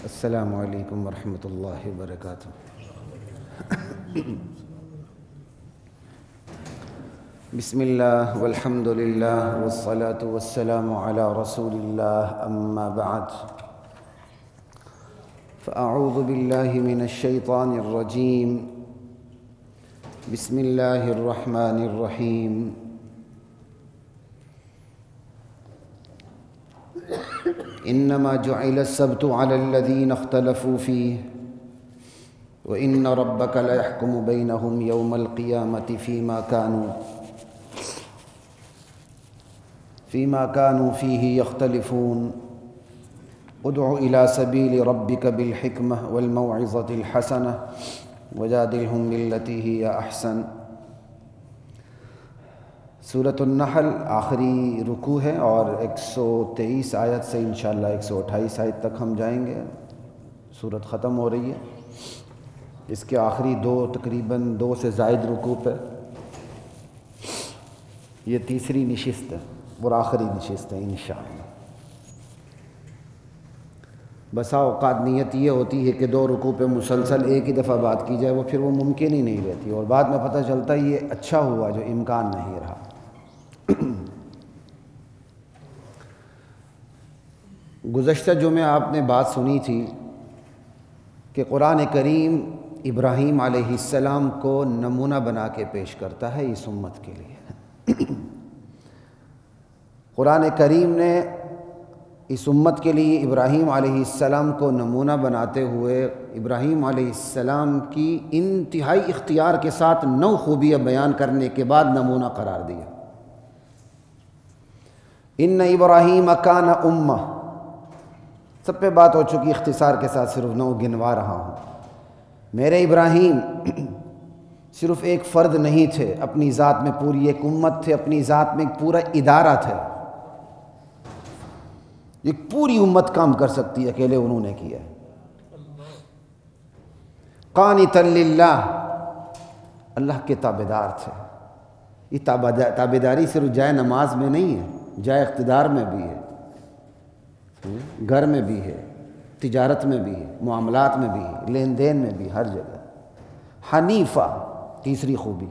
السلام علیکم ورحمۃ اللہ وبرکاتہ۔ بسم اللہ والحمد للہ والصلاة والسلام علی رسول اللہ، اما بعد فاعوذ باللہ من الشیطان الرجیم، بسم اللہ الرحمن الرحیم۔ انما جعل السبت على الذين اختلفوا فيه وان ربك ليحكم بينهم يوم القيامة فيما كانوا فيه يختلفون ادع الى سبيل ربك بالحكمة والموعظة الحسنة وجادلهم بالتي هي احسن۔ سورۃ النحل آخری رکوع ہے اور 123 آیت سے انشاءاللہ 128 آیت تک ہم جائیں گے۔ سورت ختم ہو رہی ہے، اس کے آخری تقریباً دو سے زائد رکوع پہ یہ تیسری نشست ہے اور آخری نشست ہے انشاءاللہ۔ بسا اوقات نیت یہ ہوتی ہے کہ دو رکوع پہ مسلسل ایک ہی دفعہ بات کی جائے، وہ پھر وہ ممکن ہی نہیں رہتی اور بعد میں پتہ چلتا ہے یہ اچھا ہوا جو امکان نہیں رہا۔ گزشتہ جمعے آپ نے بات سنی تھی کہ قرآن کریم ابراہیم علیہ السلام کو نمونہ بنا کے پیش کرتا ہے اس امت کے لیے۔ قرآن کریم نے اس امت کے لیے ابراہیم علیہ السلام کو نمونہ بناتے ہوئے ابراہیم علیہ السلام کی انتہائی اختیار کے ساتھ 9 خوبیاں بیان کرنے کے بعد نمونہ قرار دیا۔ ان ابراہیم کان امہ، سب پہ بات ہو چکی، اختصار کے ساتھ صرف 9 گنوا رہا ہوں۔ میرے ابراہیم صرف ایک فرد نہیں تھے، اپنی ذات میں پوری ایک امت تھے، اپنی ذات میں ایک پورا ادارہ تھا، ایک پوری امت کام کر سکتی ہے، اکیلے انہوں نے کیا۔ قانتا للہ، اللہ کے تابعدار تھے۔ یہ تابعداری صرف جائے نماز میں نہیں ہے، جائے اقتدار میں بھی ہے، گھر میں بھی ہے، تجارت میں بھی ہے، معاملات میں بھی ہے، لین دین میں بھی، ہر جگہ۔ حنیفہ، تیسری خوبی،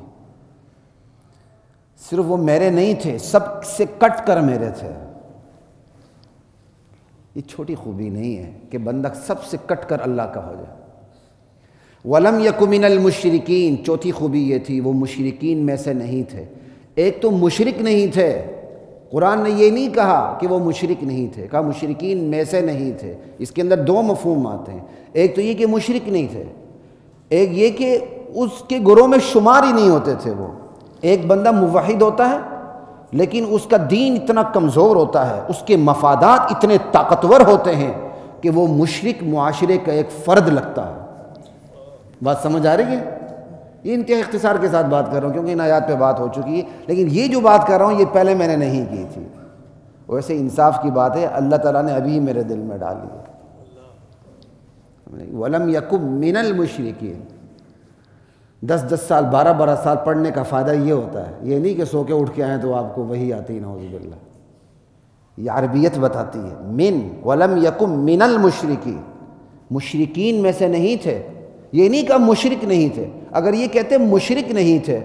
صرف وہ میرے نہیں تھے، سب سے کٹ کر میرے تھے۔ یہ چھوٹی خوبی نہیں ہے کہ بندہ سب سے کٹ کر اللہ کا ہو جائے۔ وَلَمْ يَكُ مِنَ الْمُشْرِكِينَ، چوتھی خوبی یہ تھی وہ مشرکین میں سے نہیں تھے۔ ایک تو مشرک نہیں تھے، قرآن نے یہ نہیں کہا کہ وہ مشرک نہیں تھے، کہا مشرکین میں سے نہیں تھے۔ اس کے اندر 2 مفہوم آتے ہیں، ایک تو یہ کہ مشرک نہیں تھے، ایک یہ کہ اس کے گروہ میں شمار ہی نہیں ہوتے تھے وہ۔ ایک بندہ موحد ہوتا ہے لیکن اس کا دین اتنا کمزور ہوتا ہے، اس کے مفادات اتنے طاقتور ہوتے ہیں کہ وہ مشرک معاشرے کا ایک فرد لگتا ہے۔ بات سمجھ آ رہی ہے؟ یہ انتہائی اختصار کے ساتھ بات کر رہا ہوں کیونکہ ان آیات پہ بات ہو چکی ہے، لیکن یہ جو بات کر رہا ہوں یہ پہلے میں نے نہیں کی تھی۔ ویسے انصاف کی بات ہے، اللہ تعالیٰ نے ابھی میرے دل میں ڈالی ہے۔ وَلَمْ يَكُنْ مِنَ الْمُشْرِكِينَ۔ 10 سال 12 سال پڑھنے کا فائدہ یہ ہوتا ہے، یہ نہیں کہ سو کے اٹھ کے آئیں تو آپ کو وہی آتی، نعوذ باللہ۔ یہ عربیت بتاتی ہے، من وَلَمْ يَكُنْ مِنَ الْمُشْرِكِينَ، مشرکین میں سے نہیں تھے، یہ نہیں کہا مشرک نہیں تھے۔ اگر یہ کہتے مشرک نہیں تھے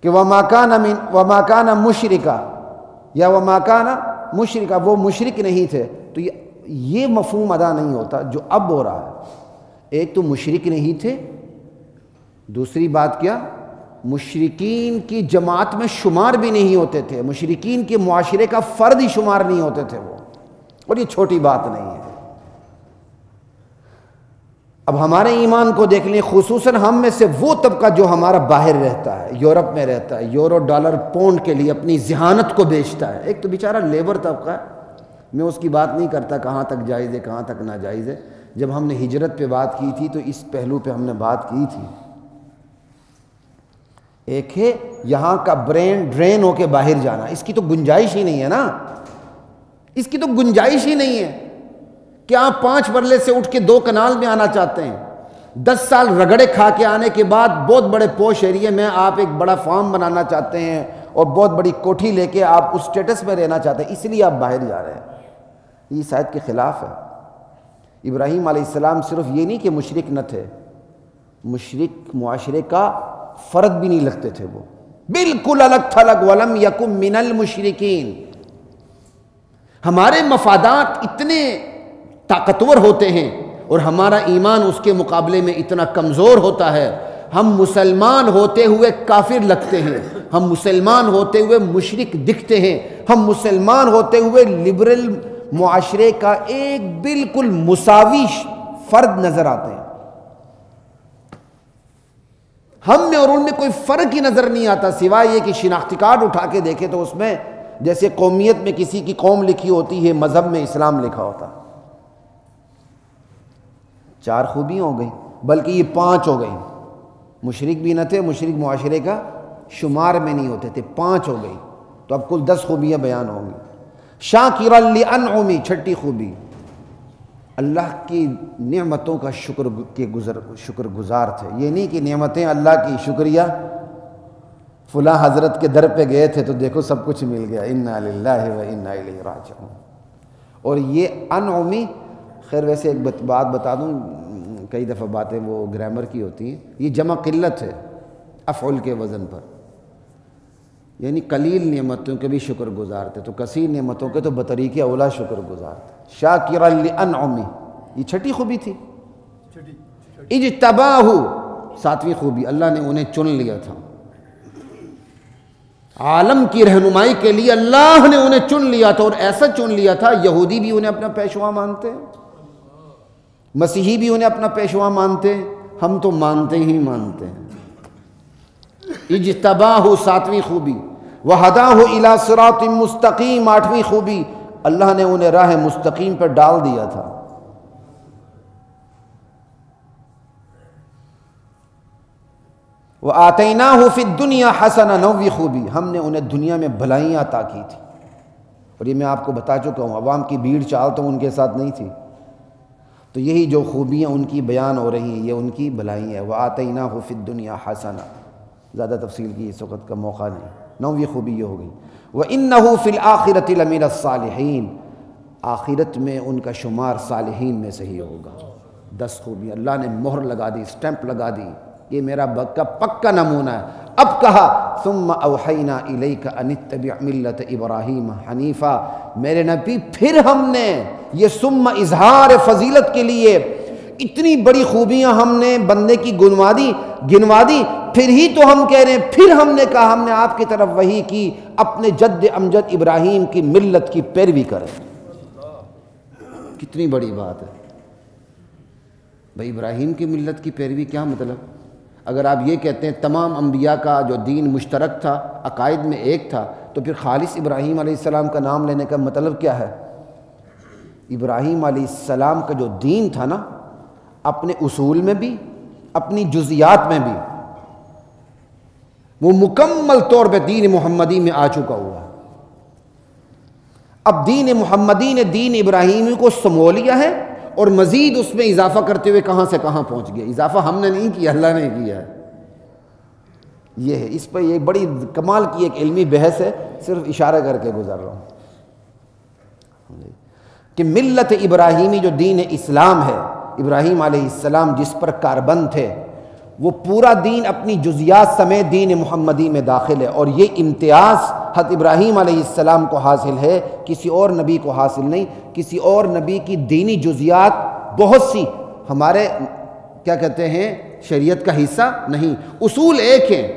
کہ وَمَا كَانَ مُشْرِكًا یا وَمَا كَانَ مُشْرِكًا، وہ مشرک نہیں تھے، تو یہ مفہوم ادا نہیں ہوتا جو اب ہو رہا ہے۔ ایک تو مشرک نہیں تھے، دوسری بات کیا، مشرکین کی جماعت میں شمار بھی نہیں ہوتے تھے، مشرکین کے معاشرے کا فرد ہی شمار نہیں ہوتے تھے وہ، اور یہ چھوٹی بات نہیں ہے۔ اب ہمارے ایمان کو دیکھ لیں، خصوصاً ہم میں سے وہ طبقہ جو ہمارا باہر رہتا ہے، یورپ میں رہتا ہے، یورو ڈالر پونڈ کے لیے اپنی ذہانت کو بیچتا ہے۔ ایک تو بیچارہ لیبر طبقہ ہے، میں اس کی بات نہیں کرتا کہاں تک جائز ہے کہاں تک ناجائز ہے۔ جب ہم نے ہجرت پہ بات کی تھی تو اس پہلو پہ ہم نے بات کی تھی۔ ایک ہے یہاں کا برین ڈرین ہو کے باہر جانا، اس کی تو گنجائش ہی نہیں ہے نا، اس کی تو گنجائش ہی نہیں ہے کہ آپ 5 مرلے سے اٹھ کے 2 کنال میں آنا چاہتے ہیں۔ 10 سال رگڑے کھا کے آنے کے بعد بہت بڑے پوش ایریے میں آپ ایک بڑا فارم بنانا چاہتے ہیں اور بہت بڑی کوٹھی لے کے آپ اس سٹیٹس میں رہنا چاہتے ہیں، اس لیے آپ باہر جا رہے ہیں۔ یہ اس آیت کے خلاف ہے۔ ابراہیم علیہ السلام صرف یہ نہیں کہ مشرک نہ تھے، مشرک معاشرے کا فرد بھی نہیں لگتے تھے، وہ بالکل الگ تھلگ، وَلَمْ يَكُمْ مِنَ الْمُشْرِكِينَ۔ ہمارے مفادات اتنے طاقتور ہوتے ہیں اور ہمارا ایمان اس کے مقابلے میں اتنا کمزور ہوتا ہے، ہم مسلمان ہوتے ہوئے کافر لگتے ہیں، ہم مسلمان ہوتے ہوئے مشرک دکھتے ہیں، ہم مسلمان ہوتے ہوئے لبرل معاشرے کا ایک بالکل مساوی فرد نظر آتے ہیں۔ ہم میں اور ان میں کوئی فرق ہی نظر نہیں آتا، سوائے یہ کہ شناختی کارڈ اٹھا کے دیکھے تو اس میں جیسے قومیت میں کسی کی قوم لکھی ہوتی ہے، مذہب میں اسلام لکھا ہوتا۔ 4 خوبیاں ہو گئی، بلکہ یہ 5 ہو گئی۔ مشرک بھی نہ تھے، مشرک معاشرے کا شمار میں نہیں ہوتے تھے، 5 ہو گئی، تو اب کل 10 خوبیاں بیان ہوں گی۔ شاکرا لانعمی، 6ٹھی خوبی، اللہ کی نعمتوں کا شکر گزار تھے۔ یہ نہیں کہ نعمتیں اللہ کی، شکریہ فلاں حضرت کے در پہ گئے تھے تو دیکھو سب کچھ مل گیا، انا للہ و انا الیہ راجعون۔ اور یہ انعمی، خیر ویسے ایک بات بتا دوں، کئی دفعہ باتیں وہ گرامر کی ہوتی ہیں، یہ جمع قلت ہے افعل کے وزن پر، یعنی قلیل نعمتوں کے بھی شکر گزار تھے، تو کثیر نعمتوں کے تو بطریق اولا شکر گزار تھے۔ شاکرا لانعمی، یہ 6ٹھی خوبی تھی۔ اجتباہ، 7ویں خوبی، اللہ نے انہیں چن لیا تھا، عالم کی رہنمائی کے لیے اللہ نے انہیں چن لیا تھا، اور ایسا چن لیا تھا یہودی بھی انہیں اپنا پیشوا مانتے، مسیحی بھی انہیں اپنا پیشوا مانتے، ہم تو مانتے ہی مانتے ہیں۔ اجتباہ، 7ویں خوبی، وہداہ الی صراط مستقیم، 8ویں خوبی، اللہ نے انہیں راہ مستقیم پر ڈال دیا تھا۔ وآتیناہ فی الدنیا حسنہ، 9ویں خوبی، ہم نے انہیں دنیا میں بھلائیاں عطا کی تھی، اور یہ میں آپ کو بتا چکا ہوں، عوام کی بھیڑ چال تو ان کے ساتھ نہیں تھی، تو یہی جو خوبیاں ان کی بیان ہو رہی ہیں یہ ان کی بھلائی ہے۔ وآتیناہ فی الدنیا حسنہ، زیادہ تفصیل کی اس وقت کا موقع نہیں، 9ویں خوبی یہ ہو گئی۔ وإنہ فی الآخرۃ لمن الصالحین، آخرت میں ان کا شمار صالحین میں سے ہی ہوگا۔ 10 خوبی اللہ نے مہر لگا دی، سٹیمپ لگا دی، یہ میرا پکا نمونہ ہے۔ اب کہا ثم اوحینا الیک ان اتبع ملت ابراہیم حنیفا، میرے نبی پھر ہم نے، یہ ثم اظہار فضیلت کے لیے، اتنی بڑی خوبیاں ہم نے بندے کی گنوا دی، پھر ہی تو ہم کہہ رہے ہیں، پھر ہم نے کہا ہم نے آپ کی طرف وحی کی، اپنے جد امجد ابراہیم کی ملت کی پیروی کریں۔ کتنی بڑی بات ہے بھائی، ابراہیم کی ملت کی پیروی کیا مطلب؟ اگر آپ یہ کہتے ہیں تمام انبیاء کا جو دین مشترک تھا، عقائد میں ایک تھا، تو پھر خالص ابراہیم علیہ السلام کا نام لینے کا مطلب کیا ہے؟ ابراہیم علیہ السلام کا جو دین تھا نا، اپنے اصول میں بھی، اپنی جزیات میں بھی، وہ مکمل طور پہ دین محمدی میں آ چکا ہوا ہے۔ اب دین محمدی نے دین ابراہیمی کو سمو لیا ہے، اور مزید اس میں اضافہ کرتے ہوئے کہاں سے کہاں پہنچ گیا۔ اضافہ ہم نے نہیں کیا، اللہ نے کیا ہے۔ یہ ہے، اس پہ یہ بڑی کمال کی ایک علمی بحث ہے، صرف اشارہ کر کے گزر رہا ہوں کہ ملت ابراہیمی جو دین اسلام ہے، ابراہیم علیہ السلام جس پر کاربند تھے، وہ پورا دین اپنی جزیات سمیت دین محمدی میں داخل ہے، اور یہ امتیاز حضرت ابراہیم علیہ السلام کو حاصل ہے، کسی اور نبی کو حاصل نہیں۔ کسی اور نبی کی دینی جزیات بہت سی ہمارے کیا کہتے ہیں شریعت کا حصہ نہیں، اصول ایک ہیں،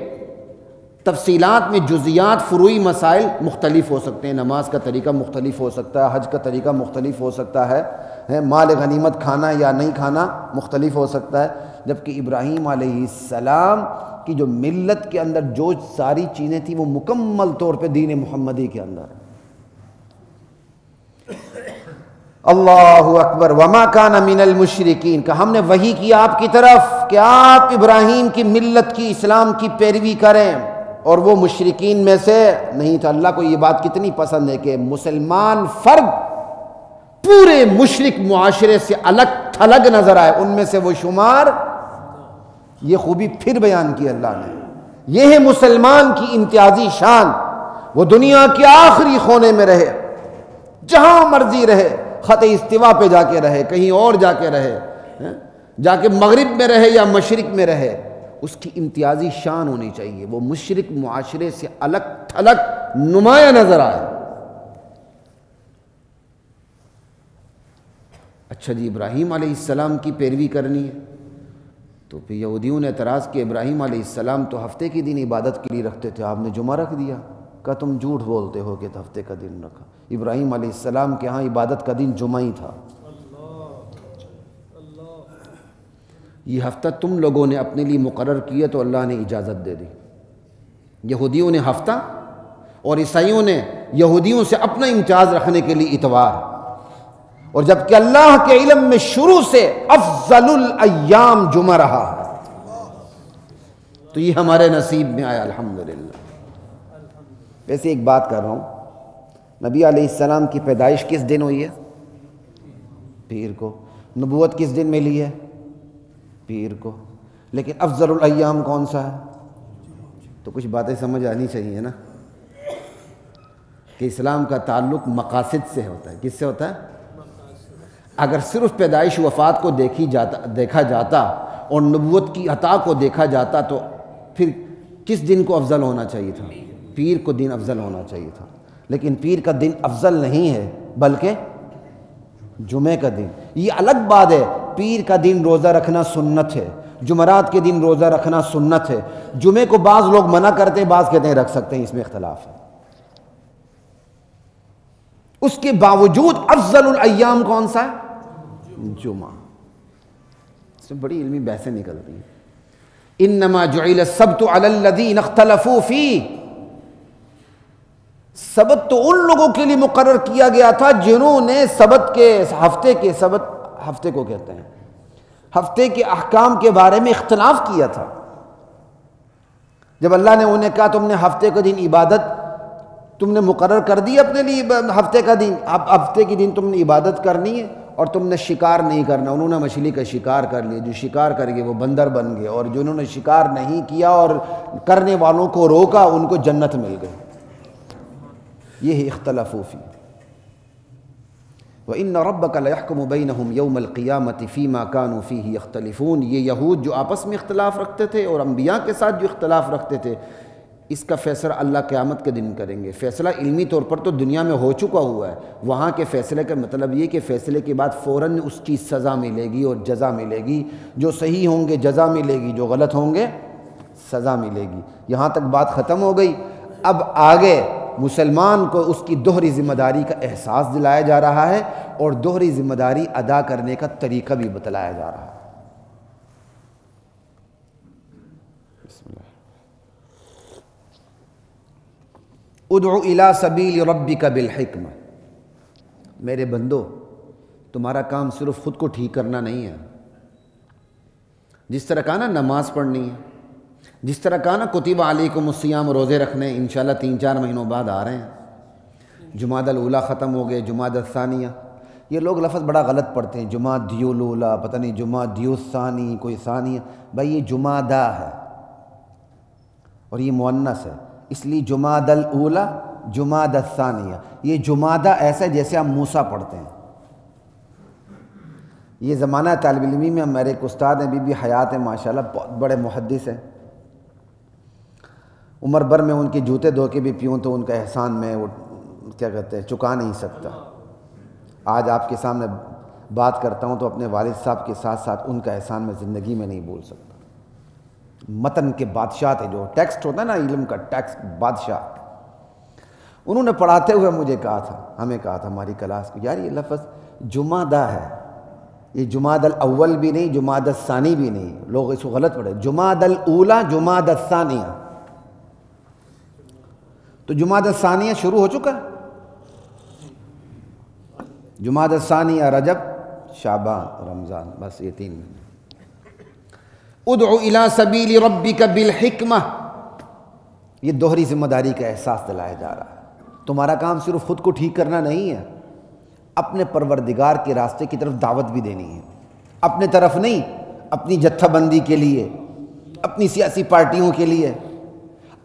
تفصیلات میں جزیات فروعی مسائل مختلف ہو سکتے ہیں، نماز کا طریقہ مختلف ہو سکتا ہے، حج کا طریقہ مختلف ہو سکتا ہے، مال غنیمت کھانا یا نہیں کھانا مختلف ہو سکتا ہے، جبکہ ابراہیم علیہ السلام کی جو ملت کے اندر جو ساری چیزیں تھیں وہ مکمل طور پہ دین محمدی کے اندر ہے۔ اللہ اکبر۔ وما کان من المشرکین، کہ ہم نے وحی کیا آپ کی طرف کہ آپ ابراہیم کی ملت کی، اسلام کی پیروی کریں، اور وہ مشرکین میں سے نہیں تھا۔ اللہ کو یہ بات کتنی پسند ہے کہ مسلمان فرد پورے مشرک معاشرے سے الگ تھلگ نظر آئے، ان میں سے وہ شمار۔ یہ خوبی پھر بیان کی اللہ نے، یہ ہے مسلمان کی امتیازی شان۔ وہ دنیا کے آخری کونے میں رہے، جہاں مرضی رہے، خط استوا پہ جا کے رہے، کہیں اور جا کے رہے، جا کے مغرب میں رہے یا مشرق میں رہے، اس کی امتیازی شان ہونی چاہیے، وہ مشرق معاشرے سے الگ تھلگ نمایاں نظر آئے۔ اچھا جی، ابراہیم علیہ السلام کی پیروی کرنی ہے، تو پھر یہودیوں نے اعتراض کیا ابراہیم علیہ السلام تو ہفتے کے دن عبادت کے لیے رکھتے تھے، آپ نے جمعہ رکھ دیا۔ کہا تم جھوٹ بولتے ہو کہ ہفتے کا دن رکھا، ابراہیم علیہ السلام کے ہاں عبادت کا دن جمعہ ہی تھا۔ یہ ہفتہ تم لوگوں نے اپنے لیے مقرر کیا تو اللہ نے اجازت دے دی۔ یہودیوں نے ہفتہ اور عیسائیوں نے یہودیوں سے اپنا امتیاز رکھنے کے لیے اتوار، اور جبکہ اللہ کے علم میں شروع سے افضل الایام جمعہ رہا ہے، تو یہ ہمارے نصیب میں آیا الحمدللہ۔ ویسے ایک بات کر رہا ہوں، نبی علیہ السلام کی پیدائش کس دن ہوئی ہے؟ پیر کو۔ نبوت کس دن ملی ہے؟ پیر کو۔ لیکن افضل الایام کون سا ہے؟ تو کچھ باتیں سمجھ آنی چاہیے نا، کہ اسلام کا تعلق مقاصد سے ہوتا ہے۔ کس سے ہوتا ہے؟ اگر صرف پیدائش وفات کو دیکھا جاتا اور نبوت کی عطا کو دیکھا جاتا تو پھر کس دن کو افضل ہونا چاہیے تھا؟ پیر کو دن افضل ہونا چاہیے تھا، لیکن پیر کا دن افضل نہیں ہے بلکہ جمعے کا دن۔ یہ الگ بات ہے، پیر کا دن روزہ رکھنا سنت ہے، جمعرات کے دن روزہ رکھنا سنت ہے۔ جمعے کو بعض لوگ منع کرتے ہیں، بعض کہتے ہیں رکھ سکتے ہیں، اس میں اختلاف ہے۔ اس کے باوجود افضل الایام کون سا ہے؟ جمعہ۔ اس میں بڑی علمی بحثیں نکلتی ہیں۔ انما جعل السبت علی الذین اختلفوا فیہ، سبت تو ان لوگوں کے لیے مقرر کیا گیا تھا جنہوں نے سبت کے ہفتے کو کہتے ہیں، ہفتے کے احکام کے بارے میں اختلاف کیا تھا۔ جب اللہ نے انہیں کہا تم نے ہفتے کا دن عبادت تم نے مقرر کر دی اپنے لیے، ہفتے کا دن، اب ہفتے کے دن تم نے عبادت کرنی ہے اور تم نے شکار نہیں کرنا۔ انہوں نے مچھلی کا شکار کر لیا، جو شکار کر گئے وہ بندر بن گئے، اور جنہوں نے شکار نہیں کیا اور کرنے والوں کو روکا ان کو جنت مل گئی۔ یہ اختلافو فی۔ وَإِنَّ رَبَّكَ لَيَحْكُمُ بَيْنَهُمْ يَوْمَ الْقِيَامَةِ فِي مَا كَانُوا فِيهِ يَخْتَلِفُونَ۔ یہ یہود جو آپس میں اختلاف رکھتے تھے اور انبیاء کے ساتھ جو اختلاف رکھتے تھے، اس کا فیصلہ اللہ قیامت کے دن کریں گے۔ فیصلہ علمی طور پر تو دنیا میں ہو چکا ہوا ہے، وہاں کے فیصلے کا مطلب یہ کہ فیصلے کے بعد فوراً اس کی سزا ملے گی اور جزا ملے گی، جو صحیح ہوں گے جزا ملے گی، جو غلط ہوں گے سزا ملے گی۔ یہاں تک بات ختم ہو گئی۔ اب آگے مسلمان کو اس کی دوہری ذمہ داری کا احساس دلایا جا رہا ہے اور دوہری ذمہ داری ادا کرنے کا طریقہ بھی بتلایا جا رہا ہے۔ بسم اللہ۔ ادعو الی سبیل ربک بالحکمہ۔ میرے بندو، تمہارا کام صرف خود کو ٹھیک کرنا نہیں ہے۔ جس طرح کہا نا نماز پڑھنی ہے، جس طرح کہا نا کتب علیکم الصیام، روزے رکھنے انشاءاللہ 3-4 مہینوں بعد آ رہے ہیں۔ جمادی الاولیٰ ختم ہو گئے، جمادی الثانیہ، یہ لوگ لفظ بڑا غلط پڑھتے ہیں، جمادی الاولیٰ، پتہ نہیں جمادی الثانی، کوئی ثانیہ، بھائی یہ جمادہ ہے اور یہ مؤنث ہے، اس لیے جمادی الاولیٰ، جمادی الثانیہ۔ یہ جمادہ ایسا ہے جیسے ہم موسیٰ پڑھتے ہیں۔ یہ زمانہ طالب علمی میں میرے ایک استاد ہیں، بی بی حیات ہیں، ماشاءاللہ بہت بڑے محدث ہیں۔ عمر بھر میں ان کے جوتے دھو کے بھی پیوں تو ان کا احسان میں وہ کیا کہتے ہیں چکا نہیں سکتا۔ آج آپ کے سامنے بات کرتا ہوں تو اپنے والد صاحب کے ساتھ ساتھ ان کا احسان میں زندگی میں نہیں بھول سکتا۔ متن کے بادشاہ تھے، جو ٹیکسٹ ہوتا ہے نا علم کا ٹیکسٹ بادشاہ۔ انہوں نے پڑھاتے ہوئے مجھے کہا تھا، ہمیں کہا تھا ہماری کلاس کو، یار یہ لفظ جمادہ ہے، یہ جمادی الاول بھی نہیں، جمادی الثانی بھی نہیں، لوگ اس کو غلط پڑھے، جمادی الاولیٰ، جمادی الثانیہ۔ تو جمادی الثانیہ شروع ہو چکا ہے، جمادی الثانیہ رجب، شعبان، رمضان، بس یہ 3 مہینے۔ ادعو الی سبیل ربک بالحکمہ، یہ دوہری ذمہ داری کا احساس دلایا جا رہا ہے۔ تمہارا کام صرف خود کو ٹھیک کرنا نہیں ہے، اپنے پروردگار کے راستے کی طرف دعوت بھی دینی ہے۔ اپنے طرف نہیں، اپنی جتھہ بندی کے لیے، اپنی سیاسی پارٹیوں کے لیے۔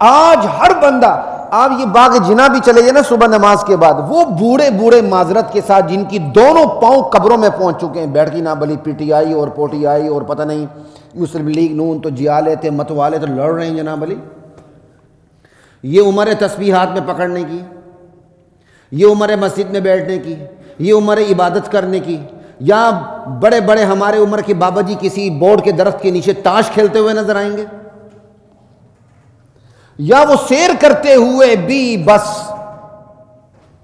آج ہر بندہ آپ یہ باغ جنا بھی چلے جائیں نا صبح نماز کے بعد، وہ بوڑھے بوڑھے معذرت کے ساتھ جن کی دونوں پاؤں قبروں میں پہنچ چکے ہیں، بیٹھ کی نہ بلی پی ٹی آئی اور پوٹی آئی اور پتہ نہیں مسلم لیگ نون تو جیالے تھے متوالے تو لڑ رہے ہیں جناب علی، یہ عمر ہے تسبیح ہاتھ میں پکڑنے کی، یہ عمر ہے مسجد میں بیٹھنے کی، یہ عمر ہے عبادت کرنے کی، یا بڑے بڑے ہمارے عمر کے بابا جی کسی بورڈ کے درخت کے نیچے تاش کھیلتے ہوئے نظر آئیں گے، یا وہ سیر کرتے ہوئے بھی بس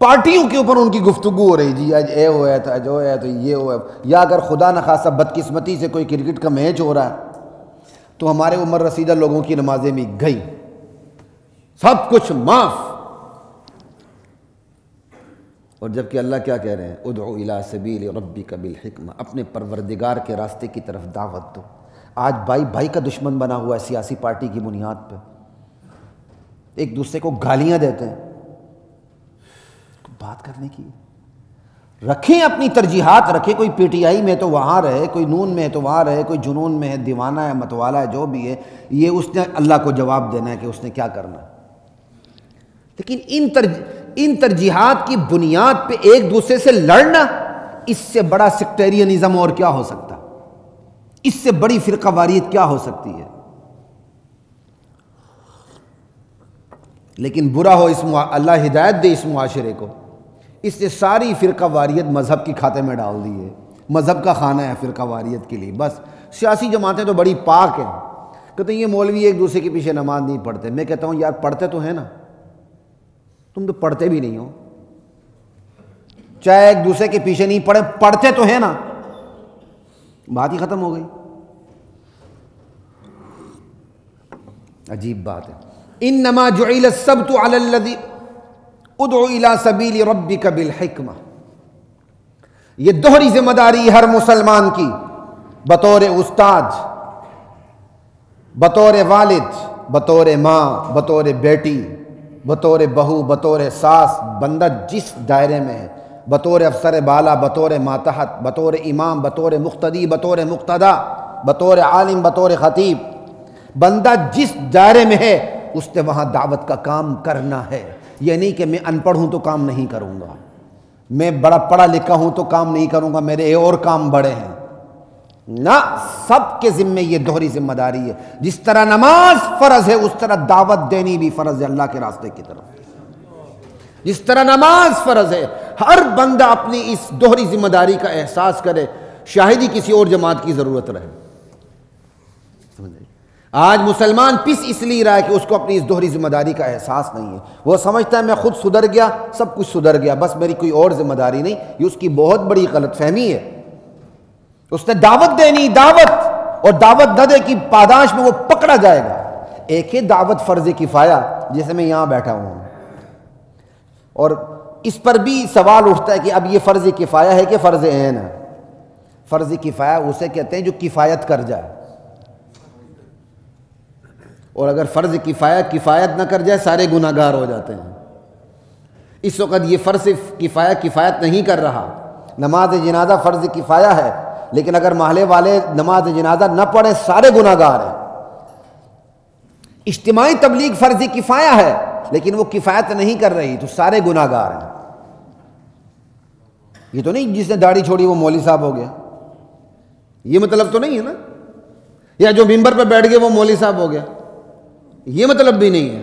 پارٹیوں کے اوپر ان کی گفتگو ہو رہی، جی آج اے ہوا تھا جو ہے تو یہ ہوا، یا اگر خدا نخواستہ بدقسمتی سے کوئی کرکٹ کا میچ ہو رہا ہے تو ہمارے عمر رسیدہ لوگوں کی نمازیں بھی گئی، سب کچھ معاف۔ اور جبکہ اللہ کیا کہہ رہے ہیں، ادعو الی سبیل ربک بالحکمہ، اپنے پروردگار کے راستے کی طرف دعوت دو۔ آج بھائی بھائی کا دشمن بنا ہوا ہے سیاسی پارٹی کی بنیاد پہ، ایک دوسرے کو گالیاں دیتے ہیں، بات کرنے کی رکھیں، اپنی ترجیحات رکھیں، کوئی پی ٹی آئی میں تو وہاں رہے، کوئی نون میں ہے تو وہاں رہے، کوئی جنون میں ہے، دیوانہ ہے، متوالا ہے، جو بھی ہے، یہ اس نے اللہ کو جواب دینا ہے کہ اس نے کیا کرنا ہے۔ لیکن ان ترجیحات کی بنیاد پہ ایک دوسرے سے لڑنا، اس سے بڑا سیکٹیرینزم اور کیا ہو سکتا، اس سے بڑی فرقہ واریت کیا ہو سکتی ہے۔ لیکن برا ہو اللہ ہدایت دے اس معاشرے کو، اس نے ساری فرقہ واریت مذہب کی کھاتے میں ڈال دی ہے، مذہب کا خانہ ہے فرقہ واریت کے لیے۔ بس سیاسی جماعتیں تو بڑی پاک ہیں، کہتے ہیں یہ مولوی ایک دوسرے کے پیچھے نماز نہیں پڑھتے، میں کہتا ہوں یار پڑھتے تو ہیں نا، تم تو پڑھتے بھی نہیں ہو، چاہے ایک دوسرے کے پیچھے نہیں پڑھے، پڑھتے تو ہیں نا، بات ہی ختم ہو گئی۔ عجیب بات ہے۔ انما جعل السبت علی الذی ادعو الی سبیل ربک بالحکمہ، یہ دوہری ذمہ داری ہر مسلمان کی، بطور استاد، بطور والد، بطور ماں، بطور بیٹی، بطور بہو، بطور ساس، بندہ جس دائرے میں ہے، بطور افسر بالا، بطور ماتحت، بطور امام، بطور مقتدی، بطور مقتدی، بطور عالم، بطور خطیب، بندہ جس دائرے میں ہے اس نے وہاں دعوت کا کام کرنا ہے۔ یہ نہیں کہ میں ان پڑھ ہوں تو کام نہیں کروں گا، میں بڑا پڑھا لکھا ہوں تو کام نہیں کروں گا، میرے اور کام بڑے ہیں، نہ، سب کے ذمے یہ دوہری ذمہ داری ہے۔ جس طرح نماز فرض ہے اس طرح دعوت دینی بھی فرض ہے اللہ کے راستے کی طرف، جس طرح نماز فرض ہے، ہر بندہ اپنی اس دوہری ذمہ داری کا احساس کرے، شاہد ہی کسی اور جماعت کی ضرورت رہے۔ آج مسلمان پس اس لیے رہا ہے کہ اس کو اپنی اس دوہری ذمہ داری کا احساس نہیں ہے، وہ سمجھتا ہے میں خود سدھر گیا، سب کچھ سدھر گیا، بس میری کوئی اور ذمہ داری نہیں۔ یہ اس کی بہت بڑی غلط فہمی ہے۔ اس نے دعوت دینی، دعوت، اور دعوت نہ دے کی پاداش میں وہ پکڑا جائے گا۔ ایک ہے دعوت فرض کفایہ، جیسے میں یہاں بیٹھا ہوں، اور اس پر بھی سوال اٹھتا ہے کہ اب یہ فرض کفایہ ہے کہ فرض عین ہے۔ فرض کفایہ اسے کہتے ہیں جو کفایت کر جائے، اور اگر فرض کفایہ کفایت نہ کر جائے سارے گناہ گار ہو جاتے ہیں۔ اس وقت یہ فرض کفایہ کفایت نہیں کر رہا، نماز جنازہ فرض کفایہ ہے، لیکن اگر محلے والے نماز جنازہ نہ پڑھیں سارے گناہ گار ہیں۔ اجتماعی تبلیغ فرض کفایہ ہے لیکن وہ کفایت نہیں کر رہی تو سارے گناہ گار ہیں۔ یہ تو نہیں جس نے داڑھی چھوڑی وہ مولوی صاحب ہو گیا، یہ مطلب تو نہیں ہے نا، یا جو ممبر پہ بیٹھ گئے وہ مولوی صاحب ہو گیا، یہ مطلب بھی نہیں ہے۔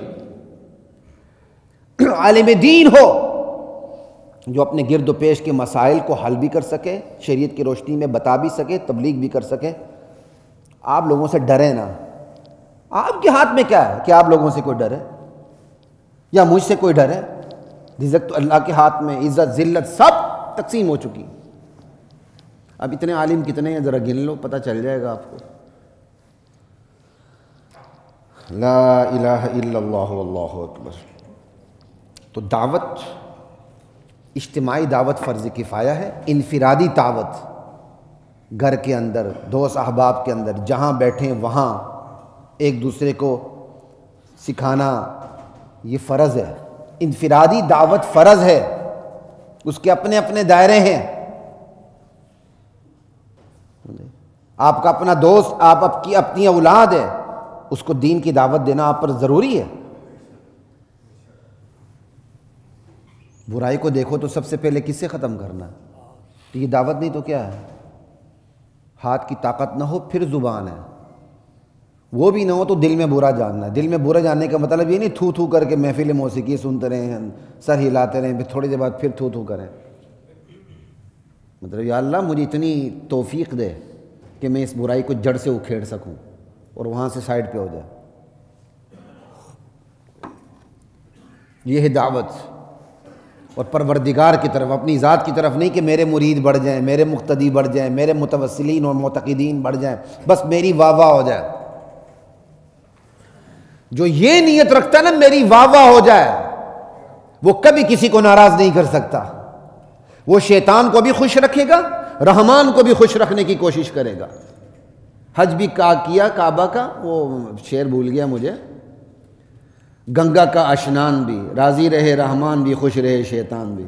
عالم دین ہو جو اپنے گرد و پیش کے مسائل کو حل بھی کر سکے، شریعت کی روشنی میں بتا بھی سکے، تبلیغ بھی کر سکے۔ آپ لوگوں سے ڈریں نا، آپ کے ہاتھ میں کیا ہے کہ آپ لوگوں سے کوئی ڈرے یا مجھ سے کوئی ڈرے؟ رزق تو اللہ کے ہاتھ میں، عزت ذلت سب تقسیم ہو چکی۔ اب اتنے عالم کتنے ہیں ذرا گن لو، پتہ چل جائے گا آپ کو۔ لا الہ الا اللہ واللہ اکبر۔ تو دعوت، اجتماعی دعوت فرض کفایہ ہے، انفرادی دعوت گھر کے اندر، دوست احباب کے اندر، جہاں بیٹھیں وہاں ایک دوسرے کو سکھانا یہ فرض ہے۔ انفرادی دعوت فرض ہے، اس کے اپنے اپنے دائرے ہیں۔ آپ کا اپنا دوست، آپ کی اپنی اولاد ہے، اس کو دین کی دعوت دینا آپ پر ضروری ہے۔ برائی کو دیکھو تو سب سے پہلے کس سے ختم کرنا؟ یہ دعوت نہیں تو کیا ہے؟ ہاتھ کی طاقت نہ ہو پھر زبان ہے، وہ بھی نہ ہو تو دل میں برا جاننا ہے۔ دل میں برا جاننے کا مطلب یہ نہیں تھو تھو کر کے محفل موسیقی سنتے رہیں، سر ہلاتے رہیں، پھر تھوڑی دیر بعد پھر تھو تھو کریں۔ مطلب یا اللہ مجھے اتنی توفیق دے کہ میں اس برائی کو جڑ سے اکھیڑ سکوں اور وہاں سے سائڈ پہ ہو جائے۔ یہ ہے دعوت، اور پروردگار کی طرف، اپنی ذات کی طرف نہیں کہ میرے مرید بڑھ جائیں، میرے مقتدی بڑھ جائیں، میرے متوسلین اور معتقدین بڑھ جائیں، بس میری واہ واہ ہو جائے۔ جو یہ نیت رکھتا ہے نا میری واہ واہ ہو جائے، وہ کبھی کسی کو ناراض نہیں کر سکتا۔ وہ شیطان کو بھی خوش رکھے گا، رحمان کو بھی خوش رکھنے کی کوشش کرے گا۔ حج بھی کیا کعبہ کا، وہ شعر بھول گیا مجھے، گنگا کا اشنان بھی، راضی رہے رحمان بھی، خوش رہے شیطان بھی۔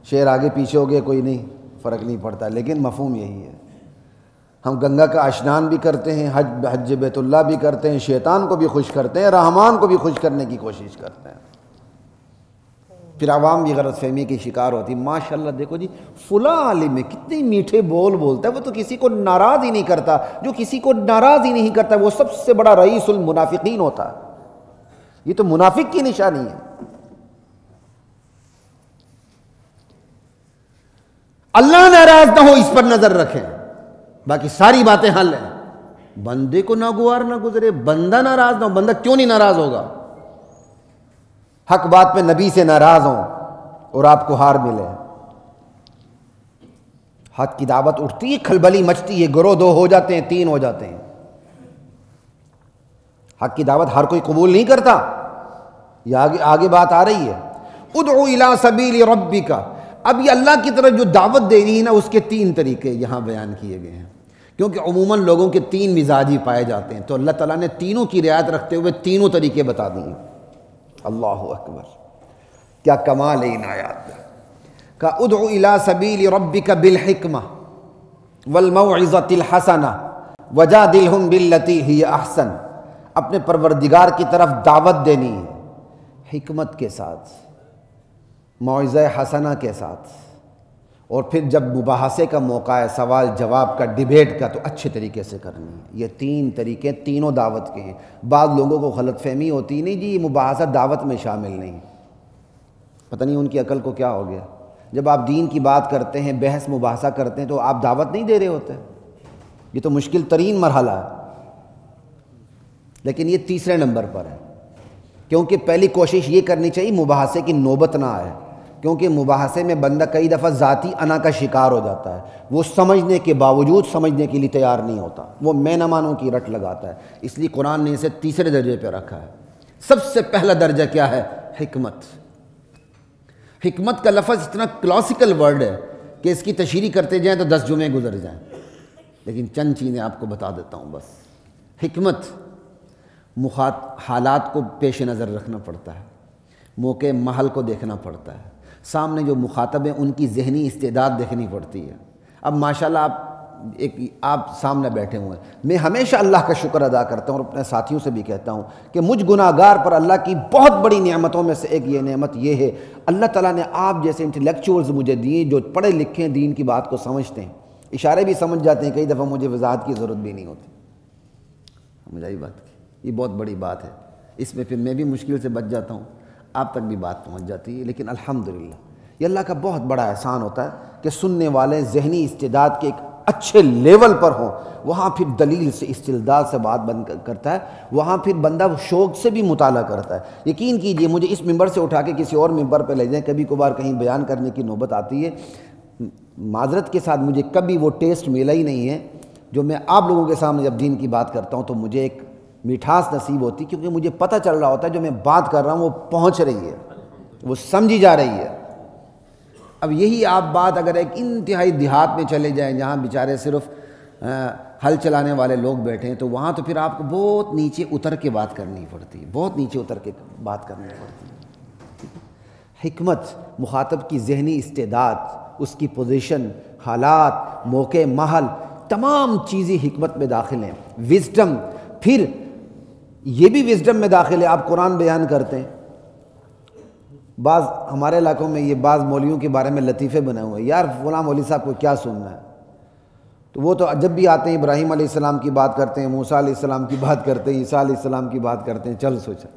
شعر آگے پیچھے ہو گیا کوئی نہیں، فرق نہیں پڑتا، لیکن مفہوم یہی ہے۔ ہم گنگا کا اشنان بھی کرتے ہیں، حج بیت اللہ بھی کرتے ہیں، شیطان کو بھی خوش کرتے ہیں، رحمان کو بھی خوش کرنے کی کوشش کرتے ہیں۔ پھر عوام بھی غلط فہمی کی شکار ہوتی، ماشاءاللہ دیکھو جی فلاں عالم ہے کتنے میٹھے بول بولتا ہے، وہ تو کسی کو ناراض ہی نہیں کرتا۔ جو کسی کو ناراض ہی نہیں کرتا وہ سب سے بڑا رئیس المنافقین ہوتا ہے۔ یہ تو منافق کی نشانی ہے۔ اللہ ناراض نہ ہو اس پر نظر رکھیں، باقی ساری باتیں حل ہیں۔ بندے کو ناگوار نہ گزرے، بندہ ناراض نہ ہو۔ بندہ کیوں نہیں ناراض ہوگا؟ حق بات پہ نبی سے ناراض ہوں اور آپ کو ہار ملے۔ حق کی دعوت اٹھتی ہے، کھلبلی مچتی ہے، گروہ دو ہو جاتے ہیں، تین ہو جاتے ہیں۔ حق کی دعوت ہر کوئی قبول نہیں کرتا۔ یہ آگے بات آ رہی ہے، ادعو الی سبیل ربک۔ اب یہ اللہ کی طرف جو دعوت دے رہی ہے نا، اس کے تین طریقے یہاں بیان کیے گئے ہیں، کیونکہ عموماً لوگوں کے تین مزاج ہی پائے جاتے ہیں، تو اللہ تعالیٰ نے تینوں کی رعایت رکھتے ہوئے تینوں طریقے بتا دیے۔ اللہ اکبر، کیا کمال ہے ان آیات کا۔ ادعو الی سبیل ربک بالحکمہ والموعظۃ الحسنہ وجادلہم باللتی ہی احسن۔ اپنے پروردگار کی طرف دعوت دینی ہے حکمت کے ساتھ، موعظہ حسنہ کے ساتھ، اور پھر جب مباحثے کا موقع ہے، سوال جواب کا، ڈیبیٹ کا، تو اچھے طریقے سے کرنی ہے۔ یہ تین طریقے تینوں دعوت کے ہیں۔ بعض لوگوں کو غلط فہمی ہوتی نہیں جی یہ مباحثہ دعوت میں شامل نہیں، پتہ نہیں ان کی عقل کو کیا ہو گیا۔ جب آپ دین کی بات کرتے ہیں، بحث مباحثہ کرتے ہیں، تو آپ دعوت نہیں دے رہے ہوتے۔ یہ تو مشکل ترین مرحلہ ہے، لیکن یہ تیسرے نمبر پر ہے، کیونکہ پہلی کوشش یہ کرنی چاہیے مباحثے کی نوبت نہ آئے، کیونکہ مباحثے میں بندہ کئی دفعہ ذاتی انا کا شکار ہو جاتا ہے۔ وہ سمجھنے کے باوجود سمجھنے کے لیے تیار نہیں ہوتا، وہ میں نہ مانوں کی رٹ لگاتا ہے۔ اس لیے قرآن نے اسے تیسرے درجے پہ رکھا ہے۔ سب سے پہلا درجہ کیا ہے؟ حکمت۔ حکمت کا لفظ اتنا کلاسیکل ورڈ ہے کہ اس کی تشریح کرتے جائیں تو 10 جمعے گزر جائیں، لیکن چند چیزیں آپ کو بتا دیتا ہوں بس۔ حکمت، حالات کو پیش نظر رکھنا پڑتا ہے، موقع محل کو دیکھنا پڑتا ہے، سامنے جو مخاطب ہیں ان کی ذہنی استعداد دیکھنی پڑتی ہے۔ اب ماشاءاللہ آپ سامنے بیٹھے ہوئے ہیں، میں ہمیشہ اللہ کا شکر ادا کرتا ہوں اور اپنے ساتھیوں سے بھی کہتا ہوں کہ مجھ گناہگار پر اللہ کی بہت بڑی نعمتوں میں سے ایک یہ نعمت یہ ہے، اللہ تعالیٰ نے آپ جیسے انٹلیکچوئلز مجھے دیے جو پڑھے لکھے ہیں، دین کی بات کو سمجھتے ہیں، اشارے بھی سمجھ جاتے ہیں، کئی دفعہ مجھے وضاحت کی ضرورت بھی نہیں ہوتی۔ سمجھ آئی بات کی؟ یہ بہت بڑی بات ہے، اس میں پھر میں بھی مشکل سے بچ جاتا ہوں، آپ تک بھی بات پہنچ جاتی ہے، لیکن الحمدللہ یہ اللہ کا بہت بڑا احسان ہوتا ہے کہ سننے والے ذہنی استعداد کے ایک اچھے لیول پر ہوں، وہاں پھر دلیل سے استدلال سے بات بند کرتا ہے، وہاں پھر بندہ شوق سے بھی مطالعہ کرتا ہے۔ یقین کیجئے مجھے اس ممبر سے اٹھا کے کسی اور ممبر پہ لے جائیں، کبھی کبھار کہیں بیان کرنے کی نوبت آتی ہے، معذرت کے ساتھ مجھے کبھی وہ ٹیسٹ ملا ہی نہیں ہے جو میں آپ لوگوں کے سامنے جب دین کی بات کرتا ہوں تو مجھے ایک مٹھاس نصیب ہوتی، کیونکہ مجھے پتہ چل رہا ہوتا ہے جو میں بات کر رہا ہوں وہ پہنچ رہی ہے، وہ سمجھی جا رہی ہے۔ اب یہی آپ بات اگر ایک انتہائی دیہات میں چلے جائیں جہاں بیچارے صرف ہل چلانے والے لوگ بیٹھے ہیں، تو وہاں تو پھر آپ کو بہت نیچے اتر کے بات کرنی پڑتی ہے، بہت نیچے اتر کے بات کرنی پڑتی ہے۔ حکمت، مخاطب کی ذہنی استعداد، اس کی پوزیشن، حالات، موقع محل، تمام چیزیں حکمت میں داخل ہیں۔ وزڈم، پھر یہ بھی وزڈم میں داخل ہے۔ آپ قرآن بیان کرتے ہیں، بعض ہمارے علاقوں میں یہ بعض مولویوں کے بارے میں لطیفے بنے ہوئے ہیں، یار فلاں مولوی صاحب کو کیا سننا ہے، تو وہ تو جب بھی آتے ہیں ابراہیم علیہ السلام کی بات کرتے ہیں، موسیٰ علیہ السلام کی بات کرتے ہیں، عیسیٰ علیہ السلام کی بات کرتے ہیں، چل سوچا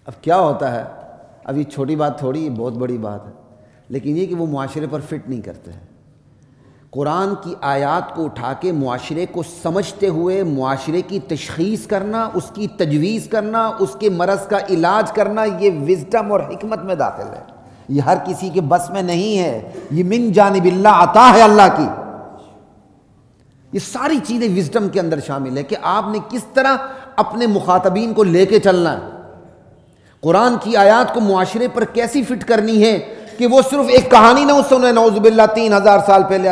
اب کیا ہوتا ہے، اب یہ چھوٹی بات تھوڑی، یہ بہت بڑی بات ہے، لیکن یہ کہ وہ معاشرے پر فٹ نہیں کرتے ہیں۔ قرآن کی آیات کو اٹھا کے معاشرے کو سمجھتے ہوئے معاشرے کی تشخیص کرنا، اس کی تجویز کرنا، اس کے مرض کا علاج کرنا، یہ وزڈم اور حکمت میں داخل ہے، یہ ہر کسی کے بس میں نہیں ہے، یہ من جانب اللہ عطا ہے اللہ کی۔ یہ ساری چیزیں وزڈم کے اندر شامل ہے کہ آپ نے کس طرح اپنے مخاطبین کو لے کے چلنا ہے، قرآن کی آیات کو معاشرے پر کیسی فٹ کرنی ہے کہ وہ صرف ایک کہانی نہ سنے، نعوذ باللہ 3000 سال پہلے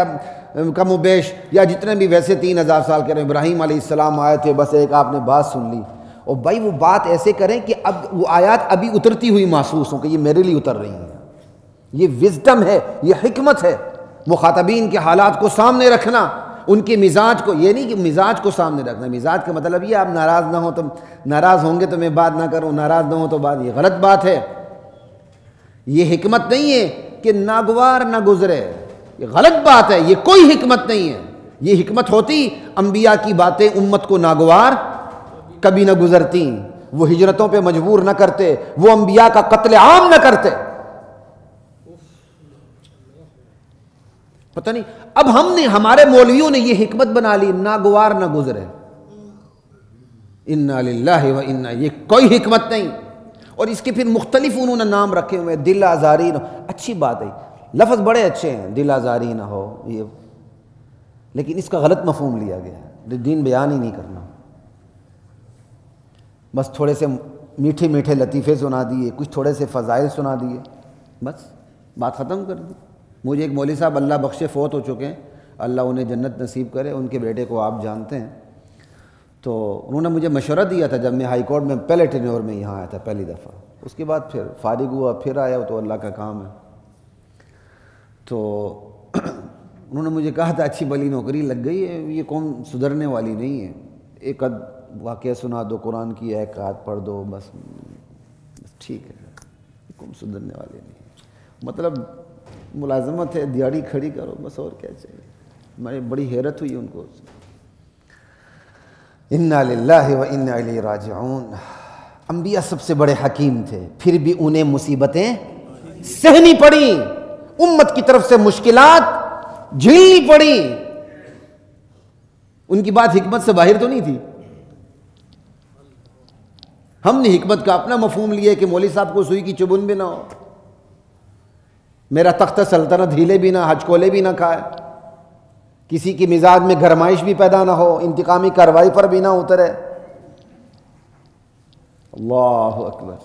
کم و بیش یا جتنے بھی، ویسے 3000 سال کے ابراہیم علیہ السلام آئے تھے، بس ایک آپ نے بات سن لی، اور بھائی وہ بات ایسے کریں کہ اب وہ آیات ابھی اترتی ہوئی محسوس ہوں کہ یہ میرے لیے اتر رہی ہیں۔ یہ وزڈم ہے، یہ حکمت ہے، مخاطبین کے حالات کو سامنے رکھنا، ان کے مزاج کو، یہ نہیں کہ مزاج کو سامنے رکھنا، مزاج کا مطلب یہ آپ ناراض نہ ہو تو، ناراض ہوں گے تو میں بات نہ کروں، ناراض نہ ہو تو بات، یہ غلط بات ہے، یہ حکمت نہیں ہے کہ ناگوار نہ گزرے، یہ غلط بات ہے، یہ کوئی حکمت نہیں ہے۔ یہ حکمت ہوتی انبیاء کی باتیں امت کو ناگوار کبھی نہ گزرتی، وہ ہجرتوں پہ مجبور نہ کرتے، وہ انبیاء کا قتل عام نہ کرتے۔ پتہ نہیں اب ہم نے، ہمارے مولویوں نے یہ حکمت بنا لی، ناگوار نہ گزرے، انا للہ و انا، یہ کوئی حکمت نہیں۔ اور اس کے پھر مختلف انہوں نے نام رکھے ہوئے، دل آزاری نہ، اچھی بات ہے، لفظ بڑے اچھے ہیں، دل آزاری نہ ہو، یہ، لیکن اس کا غلط مفہوم لیا گیا ہے، دین بیان ہی نہیں کرنا، بس تھوڑے سے میٹھے میٹھے لطیفے سنا دیے، کچھ تھوڑے سے فضائل سنا دیے، بس بات ختم کر دی۔ مجھے ایک مولوی صاحب اللہ بخشے فوت ہو چکے ہیں، اللہ انہیں جنت نصیب کرے، ان کے بیٹے کو آپ جانتے ہیں، تو انہوں نے مجھے مشورہ دیا تھا جب میں ہائی کورٹ میں پہلے ٹینیور میں یہاں آیا تھا پہلی دفعہ، اس کے بعد پھر فارغ ہوا، پھر آیا، تو اللہ کا کام ہے، تو انہوں نے مجھے کہا تھا اچھی بلی نوکری لگ گئی ہے، یہ قوم سدھرنے والی نہیں ہے، ایک آدھ واقعہ سنا دو، قرآن کی ایک آیت پڑھ دو، بس ٹھیک ہے، قوم سدھرنے والی نہیں ہے، مطلب ملازمت ہے، دیہڑی کھڑی کرو، بس اور کیا چاہیے۔ ہماری بڑی حیرت ہوئی ان کو۔ انا للہ و انا الیہ راجعون۔ انبیاء سب سے بڑے حکیم تھے، پھر بھی انہیں مصیبتیں سہنی پڑی، امت کی طرف سے مشکلات جھیلنی پڑی، ان کی بات حکمت سے باہر تو نہیں تھی۔ ہم نے حکمت کا اپنا مفہوم لیا کہ مولوی صاحب کو سوئی کی چبھن بھی نہ ہو، میرا تخت سلطنت ہیلے بھی نہ، ہچکولے بھی نہ کھائے، کسی کی مزاج میں گرمائش بھی پیدا نہ ہو، انتقامی کارروائی پر بھی نہ اترے۔ اللہ اکبر۔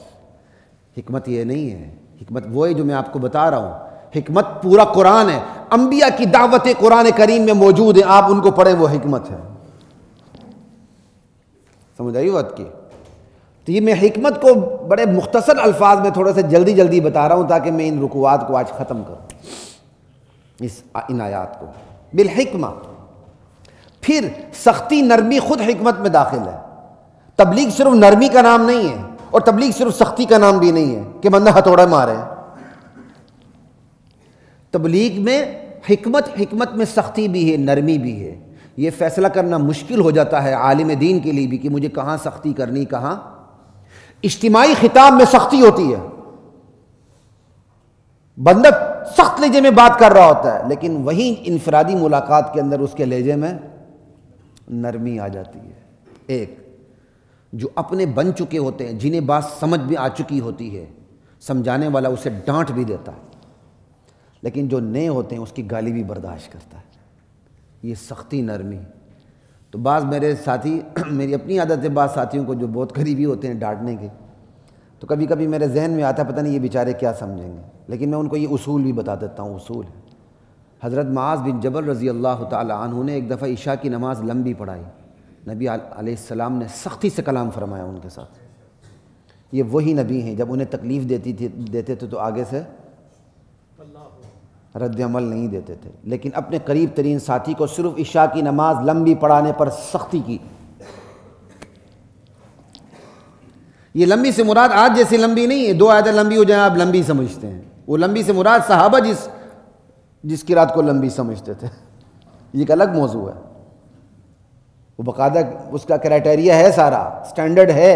حکمت یہ نہیں ہے، حکمت وہ ہے جو میں آپ کو بتا رہا ہوں، حکمت پورا قرآن ہے، انبیاء کی دعوت قرآن کریم میں موجود ہے، آپ ان کو پڑھیں، وہ حکمت ہے۔ سمجھ آئی بات کی؟ تو یہ میں حکمت کو بڑے مختصر الفاظ میں تھوڑا سا جلدی بتا رہا ہوں تاکہ میں ان رکوعات کو آج ختم کروں، ان آیات کو بالحکمہ۔ پھر سختی نرمی خود حکمت میں داخل ہے، تبلیغ صرف نرمی کا نام نہیں ہے، اور تبلیغ صرف سختی کا نام بھی نہیں ہے کہ بندہ ہتھوڑا مارے۔ تبلیغ میں حکمت میں سختی بھی ہے، نرمی بھی ہے۔ یہ فیصلہ کرنا مشکل ہو جاتا ہے عالم دین کے لیے بھی کہ مجھے کہاں سختی کرنی، کہاں۔ اجتماعی خطاب میں سختی ہوتی ہے، بندہ سخت لہجے میں بات کر رہا ہوتا ہے، لیکن وہیں انفرادی ملاقات کے اندر اس کے لہجے میں نرمی آ جاتی ہے۔ ایک جو اپنے بن چکے ہوتے ہیں، جنہیں بات سمجھ میں آ چکی ہوتی ہے، سمجھانے والا اسے ڈانٹ بھی دیتا ہے، لیکن جو نئے ہوتے ہیں اس کی گالی بھی برداشت کرتا ہے۔ یہ سختی نرمی۔ تو بعض میرے ساتھی، میری اپنی عادت ہے بعض ساتھیوں کو جو بہت قریبی ہوتے ہیں ڈانٹنے کے، تو کبھی کبھی میرے ذہن میں آتا ہے پتہ نہیں یہ بیچارے کیا سمجھیں گے، لیکن میں ان کو یہ اصول بھی بتا دیتا ہوں۔ اصول ہے، حضرت معاذ بن جبل رضی اللہ تعالی عنہ نے ایک دفعہ عشاء کی نماز لمبی پڑھائی، نبی علیہ السلام نے سختی سے کلام فرمایا ان کے ساتھ۔ یہ وہی نبی ہیں جب انہیں تکلیف دیتے تھے تو آگے سے رد عمل نہیں دیتے تھے، لیکن اپنے قریب ترین ساتھی کو صرف عشاء کی نماز لمبی پڑھانے پر سختی کی۔ یہ لمبی سے مراد آج جیسی لمبی نہیں ہے، 2 آیتیں لمبی ہو جائیں آپ لمبی سمجھتے ہیں، وہ لمبی سے مراد صحابہ جس کی رات کو لمبی سمجھتے تھے، یہ ایک الگ موضوع ہے، وہ باقاعدہ اس کا کرائٹیریا ہے، سارا سٹینڈرڈ ہے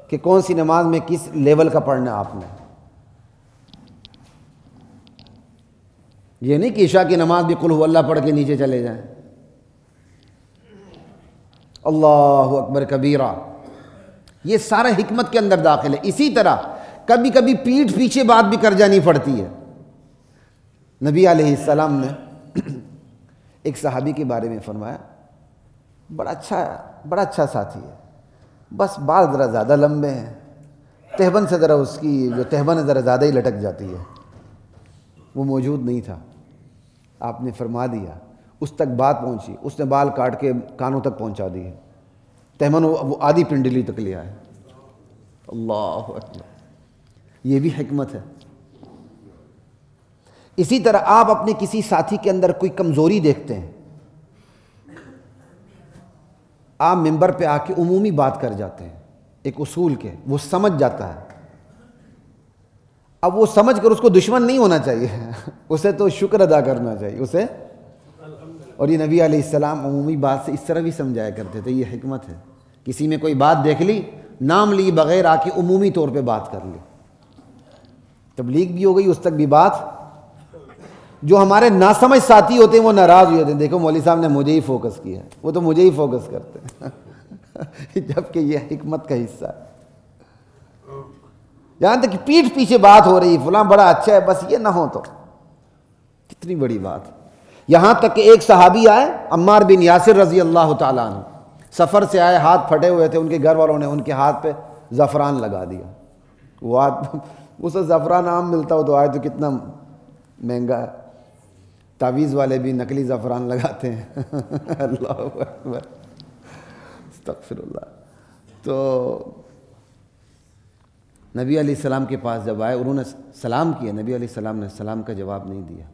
کہ کون سی نماز میں کس لیول کا پڑھنا ہے آپ نے۔ یہ نہیں کہ عشاء کی نماز بھی قل هو اللہ پڑھ کے نیچے چلے جائیں۔ اللہ اکبر کبیرہ، یہ سارا حکمت کے اندر داخل ہے۔ اسی طرح کبھی کبھی پیٹھ پیچھے بات بھی کر جانی پڑتی ہے۔ نبی علیہ السلام نے ایک صحابی کے بارے میں فرمایا، بڑا اچھا ساتھی ہے، بس بال ذرا زیادہ لمبے ہیں، تہبند سے ذرا اس کی جو تہبند ہے ذرا زیادہ ہی لٹک جاتی ہے۔ وہ موجود نہیں تھا، آپ نے فرما دیا، اس تک بات پہنچی، اس نے بال کاٹ کے کانوں تک پہنچا دی ہے، تہبند وہ آدھی پنڈلی تک لے آئے۔ اللہ اکبر، یہ بھی حکمت ہے۔ اسی طرح آپ اپنے کسی ساتھی کے اندر کوئی کمزوری دیکھتے ہیں، آپ ممبر پہ آ کے عمومی بات کر جاتے ہیں ایک اصول کے، وہ سمجھ جاتا ہے، اب وہ سمجھ کر اس کو دشمن نہیں ہونا چاہیے، اسے تو شکر ادا کرنا چاہیے اسے۔ اور یہ نبی علیہ السلام عمومی بات سے اس طرح بھی سمجھایا کرتے تھے، یہ حکمت ہے۔ کسی میں کوئی بات دیکھ لی، نام لی بغیر آ کے عمومی طور پہ بات کر لی، تبلیغ بھی ہو گئی، اس تک بھی بات۔ جو ہمارے ناسمجھ ساتھی ہوتے ہیں وہ ناراض ہوتے ہیں، دیکھو مولوی صاحب نے مجھے ہی فوکس کیا، وہ تو مجھے ہی فوکس کرتے ہیں جبکہ یہ حکمت کا حصہ ہے۔ یہاں تک کہ پیٹھ پیچھے بات ہو رہی، فلاں بڑا اچھا ہے، بس یہ نہ ہو تو کتنی بڑی بات۔ یہاں تک کہ ایک صحابی آئے، عمار بن یاسر رضی اللہ تعالیٰ عنہ، سفر سے آئے، ہاتھ پھٹے ہوئے تھے، ان کے گھر والوں نے ان کے ہاتھ پہ زعفران لگا دیا۔ وہ اسے زعفران عام ملتا ہو تو آئے تو کتنا مہنگا ہے، تعویذ والے بھی نقلی زعفران لگاتے ہیں اللہ اکبر، استغفر اللہ۔ تو نبی علیہ السلام کے پاس جب آئے، انہوں نے سلام کیا، نبی علیہ السلام نے سلام کا جواب نہیں دیا،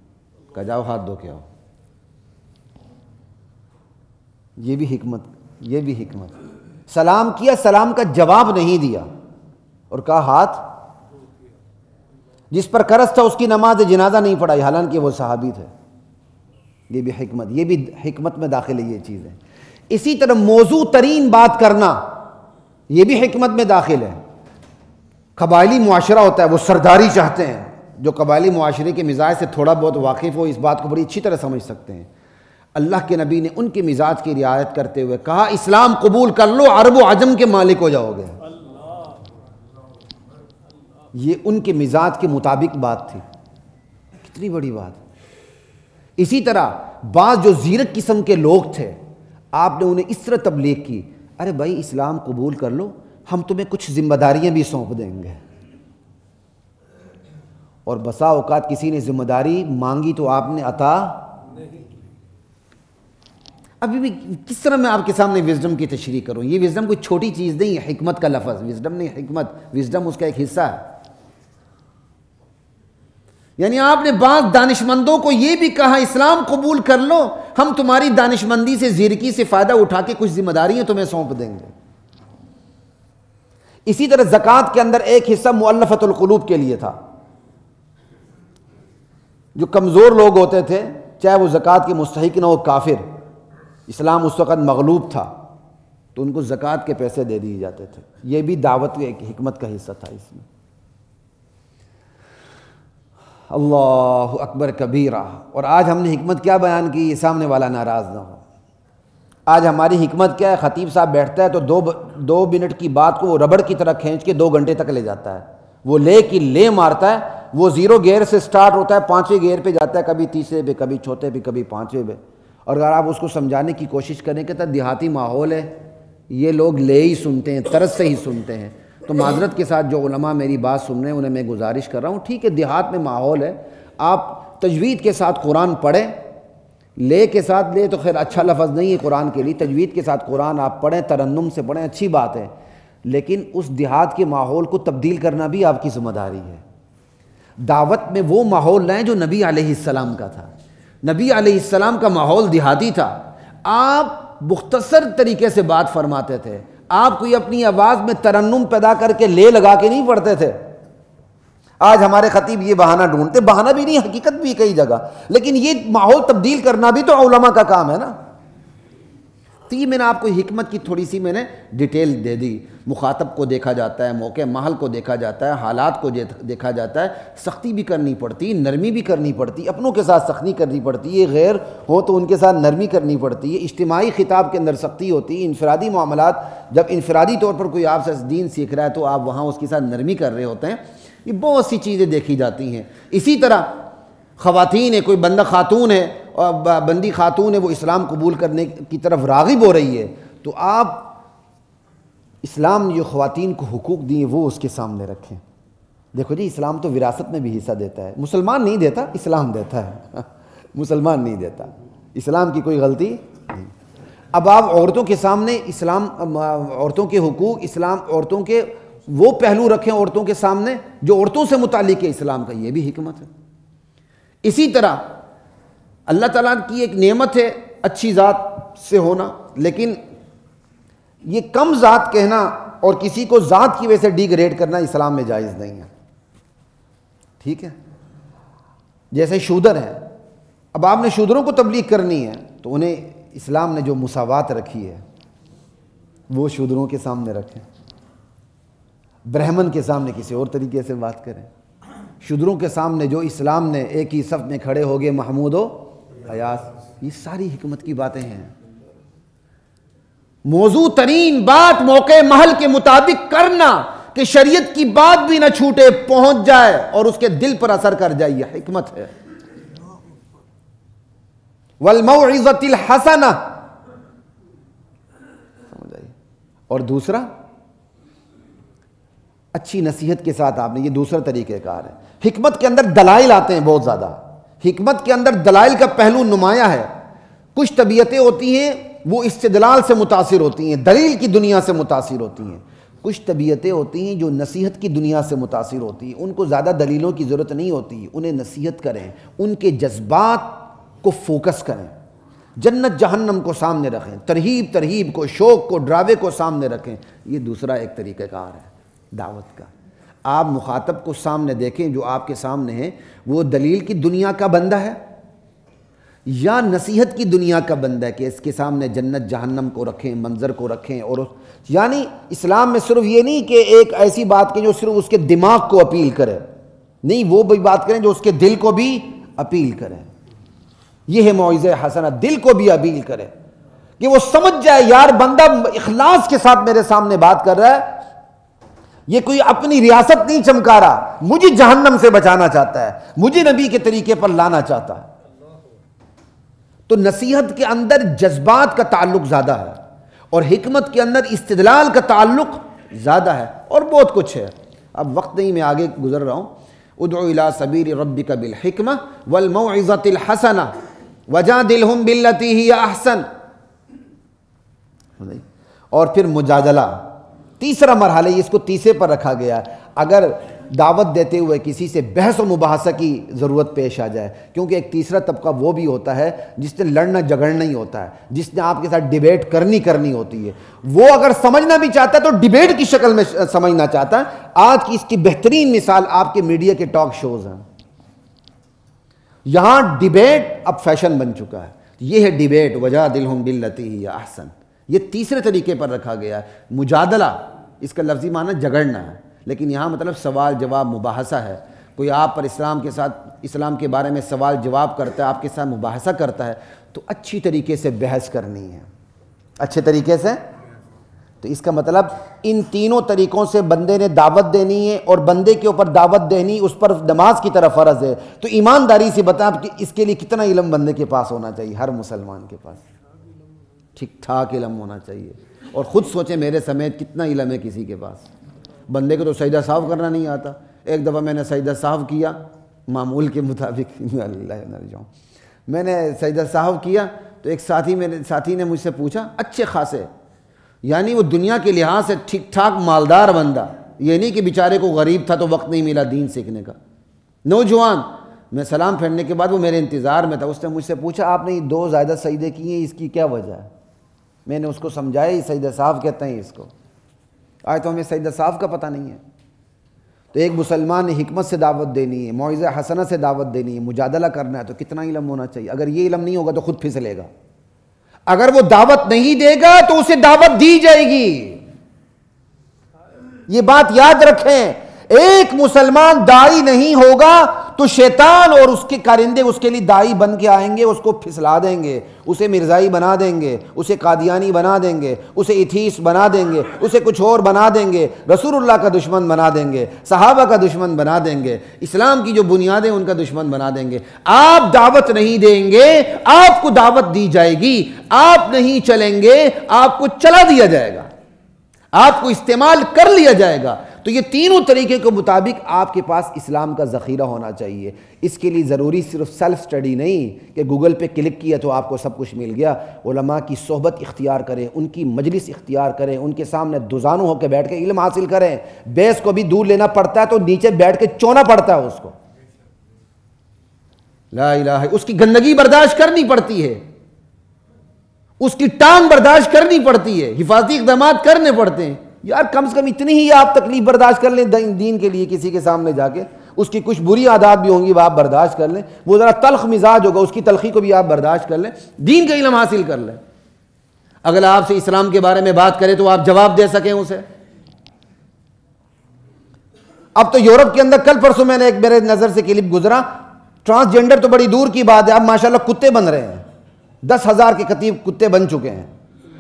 کہا جاؤ ہاتھ دھو کے آؤ۔ یہ بھی حکمت، سلام کیا، سلام کا جواب نہیں دیا، اور کہا ہاتھ، جس پر قرض تھا اس کی نماز جنازہ نہیں پڑھائی، حالانکہ وہ صحابی تھے۔ یہ بھی حکمت میں داخل ہے یہ چیزیں۔ اسی طرح موضوع ترین بات کرنا، یہ بھی حکمت میں داخل ہے۔ قبائلی معاشرہ ہوتا ہے، وہ سرداری چاہتے ہیں، جو قبائلی معاشرے کے مزاج سے تھوڑا بہت واقف ہو اس بات کو بڑی اچھی طرح سمجھ سکتے ہیں۔ اللہ کے نبی نے ان کے مزاج کی رعایت کرتے ہوئے کہا اسلام قبول کر لو، عرب و عجم کے مالک ہو جاؤ گے۔ یہ ان کے مزاج کے مطابق بات تھی، کتنی بڑی بات۔ اسی طرح بعض جو زیرک قسم کے لوگ تھے، آپ نے انہیں اس طرح تبلیغ کی، ارے بھائی اسلام قبول کر لو، ہم تمہیں کچھ ذمہ داریاں بھی سونپ دیں گے۔ اور بسا اوقات کسی نے ذمہ داری مانگی تو آپ نے عطا نہیں۔ ابھی بھی کس طرح میں آپ کے سامنے وزڈم کی تشریح کروں؟ یہ وزڈم کوئی چھوٹی چیز نہیں ہے، حکمت کا لفظ، وزڈم نہیں، حکمت، وزڈم اس کا ایک حصہ ہے۔ یعنی آپ نے بعض دانشمندوں کو یہ بھی کہا اسلام قبول کر لو، ہم تمہاری دانشمندی سے، زیرکی سے فائدہ اٹھا کے کچھ ذمہ داریاں تمہیں سونپ دیں گے۔ اسی طرح زکوٰۃ کے اندر ایک حصہ مؤلفۃ القلوب کے لیے تھا۔ جو کمزور لوگ ہوتے تھے، چاہے وہ زکوٰۃ کے مستحق نہ ہو، کافر، اسلام اس وقت مغلوب تھا، تو ان کو زکوٰۃ کے پیسے دے دیے جاتے تھے۔ یہ بھی دعوت کی ایک حکمت کا حصہ تھا اس میں۔ اللہ اکبر کبیرہ۔ اور آج ہم نے حکمت کیا بیان کی، یہ سامنے والا ناراض نہ ہو۔ آج ہماری حکمت کیا ہے، خطیب صاحب بیٹھتا ہے تو دو منٹ کی بات کو وہ ربڑ کی طرح کھینچ کے 2 گھنٹے تک لے جاتا ہے، وہ لے مارتا ہے، وہ 0 گیئر سے سٹارٹ ہوتا ہے، 5ویں گیئر پہ جاتا ہے، کبھی 3رے پہ، کبھی 4تھے پہ، کبھی 5ویں پہ۔ اور اگر آپ اس کو سمجھانے کی کوشش کریں کہ دیہاتی ماحول ہے، یہ لوگ لے ہی سنتے ہیں، طرز سے ہی سنتے ہیں، تو معذرت کے ساتھ جو علماء میری بات سن رہے ہیں انہیں میں گزارش کر رہا ہوں، ٹھیک ہے دیہات میں ماحول ہے، آپ تجوید کے ساتھ قرآن پڑھیں، لے کے ساتھ، لے تو خیر اچھا لفظ نہیں ہے قرآن کے لیے، تجوید کے ساتھ قرآن آپ پڑھیں، ترنم سے پڑھیں، اچھی بات ہے، لیکن اس دیہات کے ماحول کو تبدیل کرنا بھی آپ کی ذمہ داری ہے۔ دعوت میں وہ ماحول لائیں جو نبی علیہ السلام کا تھا۔ نبی علیہ السلام کا ماحول دیہاتی تھا، آپ مختصر طریقے سے بات فرماتے تھے، آپ کوئی اپنی آواز میں ترنم پیدا کر کے لے لگا کے نہیں پڑھتے تھے. آج ہمارے خطیب یہ بہانہ ڈھونڈتے، بہانہ بھی نہیں، حقیقت بھی کئی جگہ، لیکن یہ ماحول تبدیل کرنا بھی تو علماء کا کام ہے نا. تو یہ میں نے آپ کو حکمت کی تھوڑی سی میں نے ڈیٹیل دے دی. مخاطب کو دیکھا جاتا ہے، موقع محل کو دیکھا جاتا ہے، حالات کو دیکھا جاتا ہے. سختی بھی کرنی پڑتی، نرمی بھی کرنی پڑتی، اپنوں کے ساتھ سختی کرنی پڑتی ہے، غیر ہو تو ان کے ساتھ نرمی کرنی پڑتی ہے. اجتماعی خطاب کے اندر سختی ہوتی ہے. انفرادی معاملات، جب انفرادی طور پر کوئی آپ سے دین سیکھ رہا ہے تو آپ وہاں اس کے ساتھ نرمی کر رہے ہوتے ہیں. یہ بہت سی چیزیں دیکھی جاتی ہیں. اسی طرح خواتین ہے، کوئی بندہ خاتون ہے اور بندی خاتون ہے، وہ اسلام قبول کرنے کی طرف راغب ہو رہی ہے، تو آپ اسلام نے جو خواتین کو حقوق دیے وہ اس کے سامنے رکھیں. دیکھو جی، اسلام تو وراثت میں بھی حصہ دیتا ہے. مسلمان نہیں دیتا، اسلام دیتا ہے. مسلمان نہیں دیتا، اسلام کی کوئی غلطی نہیں. اب آپ عورتوں کے سامنے اسلام، عورتوں کے حقوق، اسلام عورتوں کے وہ پہلو رکھیں عورتوں کے سامنے جو عورتوں سے متعلق ہے اسلام کا. یہ بھی حکمت ہے. اسی طرح اللہ تعالیٰ کی ایک نعمت ہے اچھی ذات سے ہونا، لیکن یہ کم ذات کہنا اور کسی کو ذات کی وجہ سے ڈی گریڈ کرنا اسلام میں جائز نہیں ہے. ٹھیک ہے، جیسے شودر ہے. اب آپ نے شودروں کو تبلیغ کرنی ہے تو انہیں اسلام نے جو مساوات رکھی ہے وہ شودروں کے سامنے رکھیں. برہمن کے سامنے کسی اور طریقے سے بات کریں. شودروں کے سامنے جو اسلام نے ایک ہی صف میں کھڑے ہو گئے، محمود و ایاز. یہ ساری حکمت کی باتیں ہیں. موضوع ترین بات موقع محل کے مطابق کرنا کہ شریعت کی بات بھی نہ چھوٹے، پہنچ جائے اور اس کے دل پر اثر کر جائے. یہ حکمت ہے. والموعظۃ الحسنہ، سمجھ آئی. اور دوسرا اچھی نصیحت کے ساتھ آپ نے، یہ دوسرا طریقہ کار ہے. حکمت کے اندر دلائل آتے ہیں بہت زیادہ. حکمت کے اندر دلائل کا پہلو نمایاں ہے. کچھ طبیعتیں ہوتی ہیں وہ استدلال سے متاثر ہوتی ہیں، دلیل کی دنیا سے متاثر ہوتی ہیں. کچھ طبیعتیں ہوتی ہیں جو نصیحت کی دنیا سے متاثر ہوتی ہیں، ان کو زیادہ دلیلوں کی ضرورت نہیں ہوتی. انہیں نصیحت کریں، ان کے جذبات کو فوکس کریں، جنت جہنم کو سامنے رکھیں، ترہیب کو، شوق کو، ڈراوے کو سامنے رکھیں. یہ دوسرا ایک طریقہ کار ہے دعوت کا. آپ مخاطب کو سامنے دیکھیں، جو آپ کے سامنے ہے وہ دلیل کی دنیا کا بندہ ہے یا نصیحت کی دنیا کا بندہ ہے، کہ اس کے سامنے جنت جہنم کو رکھیں، منظر کو رکھیں. اور یعنی اسلام میں صرف یہ نہیں کہ ایک ایسی بات کہ جو صرف اس کے دماغ کو اپیل کرے، نہیں، وہ بھی بات کریں جو اس کے دل کو بھی اپیل کرے. یہ ہے موعظہ حسنہ. دل کو بھی اپیل کرے کہ وہ سمجھ جائے یار بندہ اخلاص کے ساتھ میرے سامنے بات کر رہا ہے، یہ کوئی اپنی ریاست نہیں چمکا رہا، مجھے جہنم سے بچانا چاہتا ہے، مجھے نبی کے طریقے پر لانا چاہتا ہے. تو نصیحت کے اندر جذبات کا تعلق زیادہ ہے اور حکمت کے اندر استدلال کا تعلق زیادہ ہے. اور بہت کچھ ہے، اب وقت نہیں، میں آگے گزر رہا ہوں. ادعو الی سبیل ربک بالحکمہ والموعظۃ الحسنہ وجادلہم باللتی ہی احسن. اور پھر مجادلہ، تیسرا مرحلہ، اس کو تیسرے پر رکھا گیا. اگر دعوت دیتے ہوئے کسی سے بحث و مباحثہ کی ضرورت پیش آ جائے، کیونکہ ایک تیسرا طبقہ وہ بھی ہوتا ہے جس نے لڑنا جھگڑنا ہی ہوتا ہے، جس نے آپ کے ساتھ ڈیبیٹ کرنی ہوتی ہے. وہ اگر سمجھنا بھی چاہتا ہے تو ڈیبیٹ کی شکل میں سمجھنا چاہتا ہے. آج کی اس کی بہترین مثال آپ کے میڈیا کے ٹاک شوز ہیں. یہاں ڈیبیٹ اب فیشن بن چکا ہے. یہ ہے ڈیبیٹ، وجادلہم باللتی ہی احسن. یہ تیسرے طریقے پر رکھا گیا ہے. مجادلہ، اس کا لفظی معنی جھگڑنا ہے، لیکن یہاں مطلب سوال جواب مباحثہ ہے. کوئی آپ پر اسلام کے بارے میں سوال جواب کرتا ہے، آپ کے ساتھ مباحثہ کرتا ہے، تو اچھی طریقے سے بحث کرنی ہے، اچھے طریقے سے. تو اس کا مطلب ان تینوں طریقوں سے بندے نے دعوت دینی ہے، اور بندے کے اوپر دعوت دینی اس پر نماز کی طرف فرض ہے. تو ایمانداری سے بتائیں کہ اس کے لیے کتنا علم بندے کے پاس ہونا چاہیے؟ ہر مسلمان کے پاس ٹھیک ٹھاک علم ہونا چاہیے. اور خود سوچیں میرے سمیت کتنا علم ہے کسی کے پاس. بندے کو تو سجدہ صاف کرنا نہیں آتا. ایک دفعہ میں نے سجدہ صاف کیا معمول کے مطابق، میں نے سجدہ صاف کیا تو ایک ساتھی نے مجھ سے پوچھا، اچھے خاصے، یعنی وہ دنیا کے لحاظ سے ٹھیک ٹھاک مالدار بندہ، یہ نہیں کہ بیچارے کو غریب تھا تو وقت نہیں ملا دین سیکھنے کا، نوجوان. میں سلام پھیرنے کے بعد وہ میرے انتظار میں تھا. اس نے مجھ سے پوچھا آپ نے 2 زائدہ سجدے کیے ہیں، اس کی کیا وجہ ہے؟ میں نے اس کو سمجھایا، یہ سجدہ صاف کہتے ہیں اس کو. آج تو ہمیں سجدہ صاف کا پتہ نہیں ہے۔ تو ایک مسلمان نے حکمت سے دعوت دینی ہے، موعظہ حسنہ سے دعوت دینی ہے، مجادلہ کرنا ہے تو کتنا علم ہونا چاہیے۔ اگر یہ علم نہیں ہوگا تو خود پھسلے گا، اگر وہ دعوت نہیں دے گا تو اسے دعوت دی جائے گی۔ یہ بات یاد رکھیں، ایک مسلمان داعی نہیں ہوگا تو شیطان اور اس کے کارندے اس کے لیے داعی بن کے آئیں گے، اس کو پھسلا دیں گے، اسے مرزائی بنا دیں گے، اسے قادیانی بنا دیں گے، اسے ایتھیسٹ بنا دیں گے، اسے کچھ اور بنا دیں گے، رسول اللہ کا دشمن بنا دیں گے، صحابہ کا دشمن بنا دیں گے، اسلام کی جو بنیادیں ان کا دشمن بنا دیں گے۔ آپ دعوت نہیں دیں گے، آپ کو دعوت دی جائے گی، آپ نہیں چلیں گے، آپ کو چلا دیا جائے گا، آپ کو استعمال کر لیا جائے گا۔ تو یہ تینوں طریقے کے مطابق آپ کے پاس اسلام کا ذخیرہ ہونا چاہیے۔ اس کے لیے ضروری صرف سیلف سٹڈی نہیں کہ گوگل پہ کلک کیا تو آپ کو سب کچھ مل گیا۔ علماء کی صحبت اختیار کریں، ان کی مجلس اختیار کریں، ان کے سامنے دوزانو ہو کے بیٹھ کے علم حاصل کریں۔ بیس کو بھی دور لینا پڑتا ہے تو نیچے بیٹھ کے چونا پڑتا ہے اس کو، لا الہ، اس کی گندگی برداشت کرنی پڑتی ہے، اس کی ٹانگ برداشت کرنی پڑتی ہے، حفاظتی اقدامات کرنے پڑتے ہیں۔ یار کم سے کم اتنی ہی آپ تکلیف برداشت کر لیں دین کے لیے، کسی کے سامنے جا کے اس کی کچھ بری عادات بھی ہوں گی وہ آپ برداشت کر لیں، وہ ذرا تلخ مزاج ہوگا اس کی تلخی کو بھی آپ برداشت کر لیں، دین کا علم حاصل کر لیں۔ اگر آپ سے اسلام کے بارے میں بات کرے تو آپ جواب دے سکیں اسے۔ اب تو یورپ کے اندر کل پرسوں میں نے ایک میرے نظر سے کلپ گزرا، ٹرانسجینڈر تو بڑی دور کی بات ہے، اب ماشاءاللہ کتے بن رہے ہیں، 10,000 کے قریب کتے بن چکے ہیں،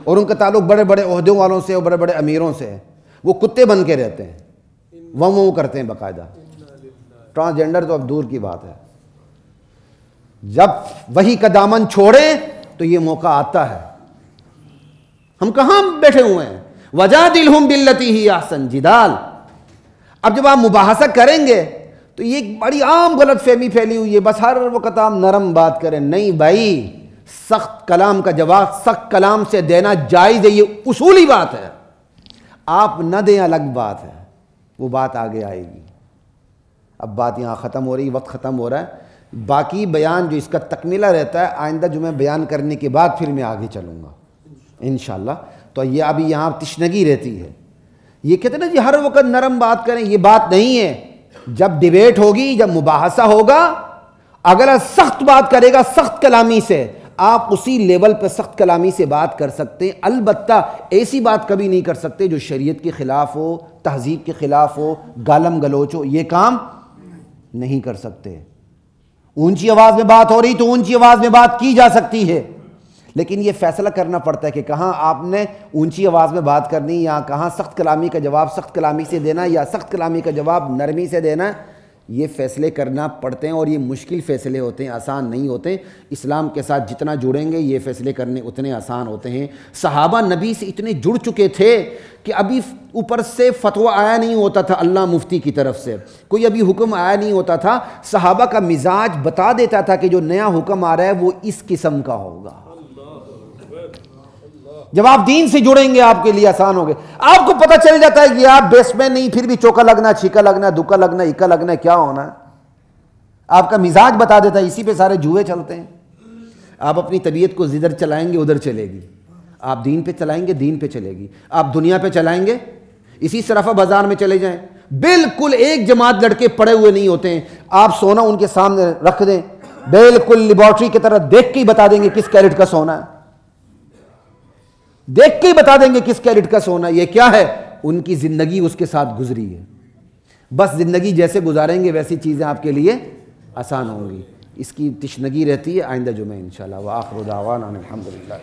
اور ان کا تعلق بڑے بڑے عہدوں والوں سے اور بڑے بڑے امیروں سے ہے، وہ کتے بن کے رہتے ہیں، وہ کرتے ہیں باقاعدہ۔ ٹرانسجینڈر تو اب دور کی بات ہے، جب وحی کا دامن چھوڑے تو یہ موقع آتا ہے۔ ہم کہاں بیٹھے ہوئے ہیں، وجادلہم باللتی ہی احسن، جدال۔ اب جب آپ مباحثہ کریں گے تو یہ ایک بڑی عام غلط فہمی پھیلی ہوئی ہے، بس ہر وقت آپ نرم بات کریں۔ نہیں بھائی، سخت کلام کا جواب سخت کلام سے دینا جائز ہے، یہ اصولی بات ہے۔ آپ نہ دیں الگ بات ہے، وہ بات آگے آئے گی۔ اب بات یہاں ختم ہو رہی، وقت ختم ہو رہا ہے، باقی بیان جو اس کا تکملہ رہتا ہے آئندہ جمعہ بیان کرنے کے بعد پھر میں آگے چلوں گا انشاءاللہ۔ تو یہ ابھی یہاں تشنگی رہتی ہے، یہ کہتے ہیں نا جی ہر وقت نرم بات کریں، یہ بات نہیں ہے۔ جب ڈیبیٹ ہوگی، جب مباحثہ ہوگا، اگر سخت بات کرے گا سخت کلامی سے، آپ اسی لیول پہ سخت کلامی سے بات کر سکتے ہیں، البتہ ایسی بات کبھی نہیں کر سکتے جو شریعت کے خلاف ہو، تہذیب کے خلاف ہو، گالم گلوچ ہو، یہ کام نہیں کر سکتے۔ اونچی آواز میں بات ہو رہی تو اونچی آواز میں بات کی جا سکتی ہے، لیکن یہ فیصلہ کرنا پڑتا ہے کہ کہاں آپ نے اونچی آواز میں بات کرنی، یا کہاں سخت کلامی کا جواب سخت کلامی سے دینا، یا سخت کلامی کا جواب نرمی سے دینا۔ یہ فیصلے کرنا پڑتے ہیں، اور یہ مشکل فیصلے ہوتے ہیں، آسان نہیں ہوتے۔ اسلام کے ساتھ جتنا جڑیں گے یہ فیصلے کرنے اتنے آسان ہوتے ہیں۔ صحابہ نبی سے اتنے جڑ چکے تھے کہ ابھی اوپر سے فتویٰ آیا نہیں ہوتا تھا، اللہ مفتی کی طرف سے کوئی ابھی حکم آیا نہیں ہوتا تھا، صحابہ کا مزاج بتا دیتا تھا کہ جو نیا حکم آ رہا ہے وہ اس قسم کا ہوگا۔ جب آپ دین سے جڑیں گے آپ کے لیے آسان ہوگے، آپ کو پتہ چل جاتا ہے کہ آپ بیس میں نہیں، پھر بھی چوکا لگنا، چھیکا لگنا، دکا لگنا، اکا لگنا، کیا ہونا ہے۔ آپ کا مزاج بتا دیتا ہے، اسی پہ سارے جوئے چلتے ہیں۔ آپ اپنی طبیعت کو جدھر چلائیں گے ادھر چلے گی، آپ دین پہ چلائیں گے دین پہ چلے گی، آپ دنیا پہ چلائیں گے اسی صرفہ بازار میں چلے جائیں، بالکل ایک جماعت لڑکے پڑے ہوئے نہیں ہوتے ہیں۔ آپ سونا ان کے سامنے رکھ دیں، بالکل لیبارٹری کی طرح دیکھ کے ہی بتا دیں گے کس کیرٹ کا سونا ہے، دیکھ کے ہی بتا دیں گے کس کیرٹ کا سونا۔ یہ کیا ہے؟ ان کی زندگی اس کے ساتھ گزری ہے، بس زندگی جیسے گزاریں گے ویسی چیزیں آپ کے لیے آسان ہوں گی۔ اس کی تشنگی رہتی ہے، آئندہ جمعہ انشاءاللہ۔ وآخر دعوانا الحمدللہ۔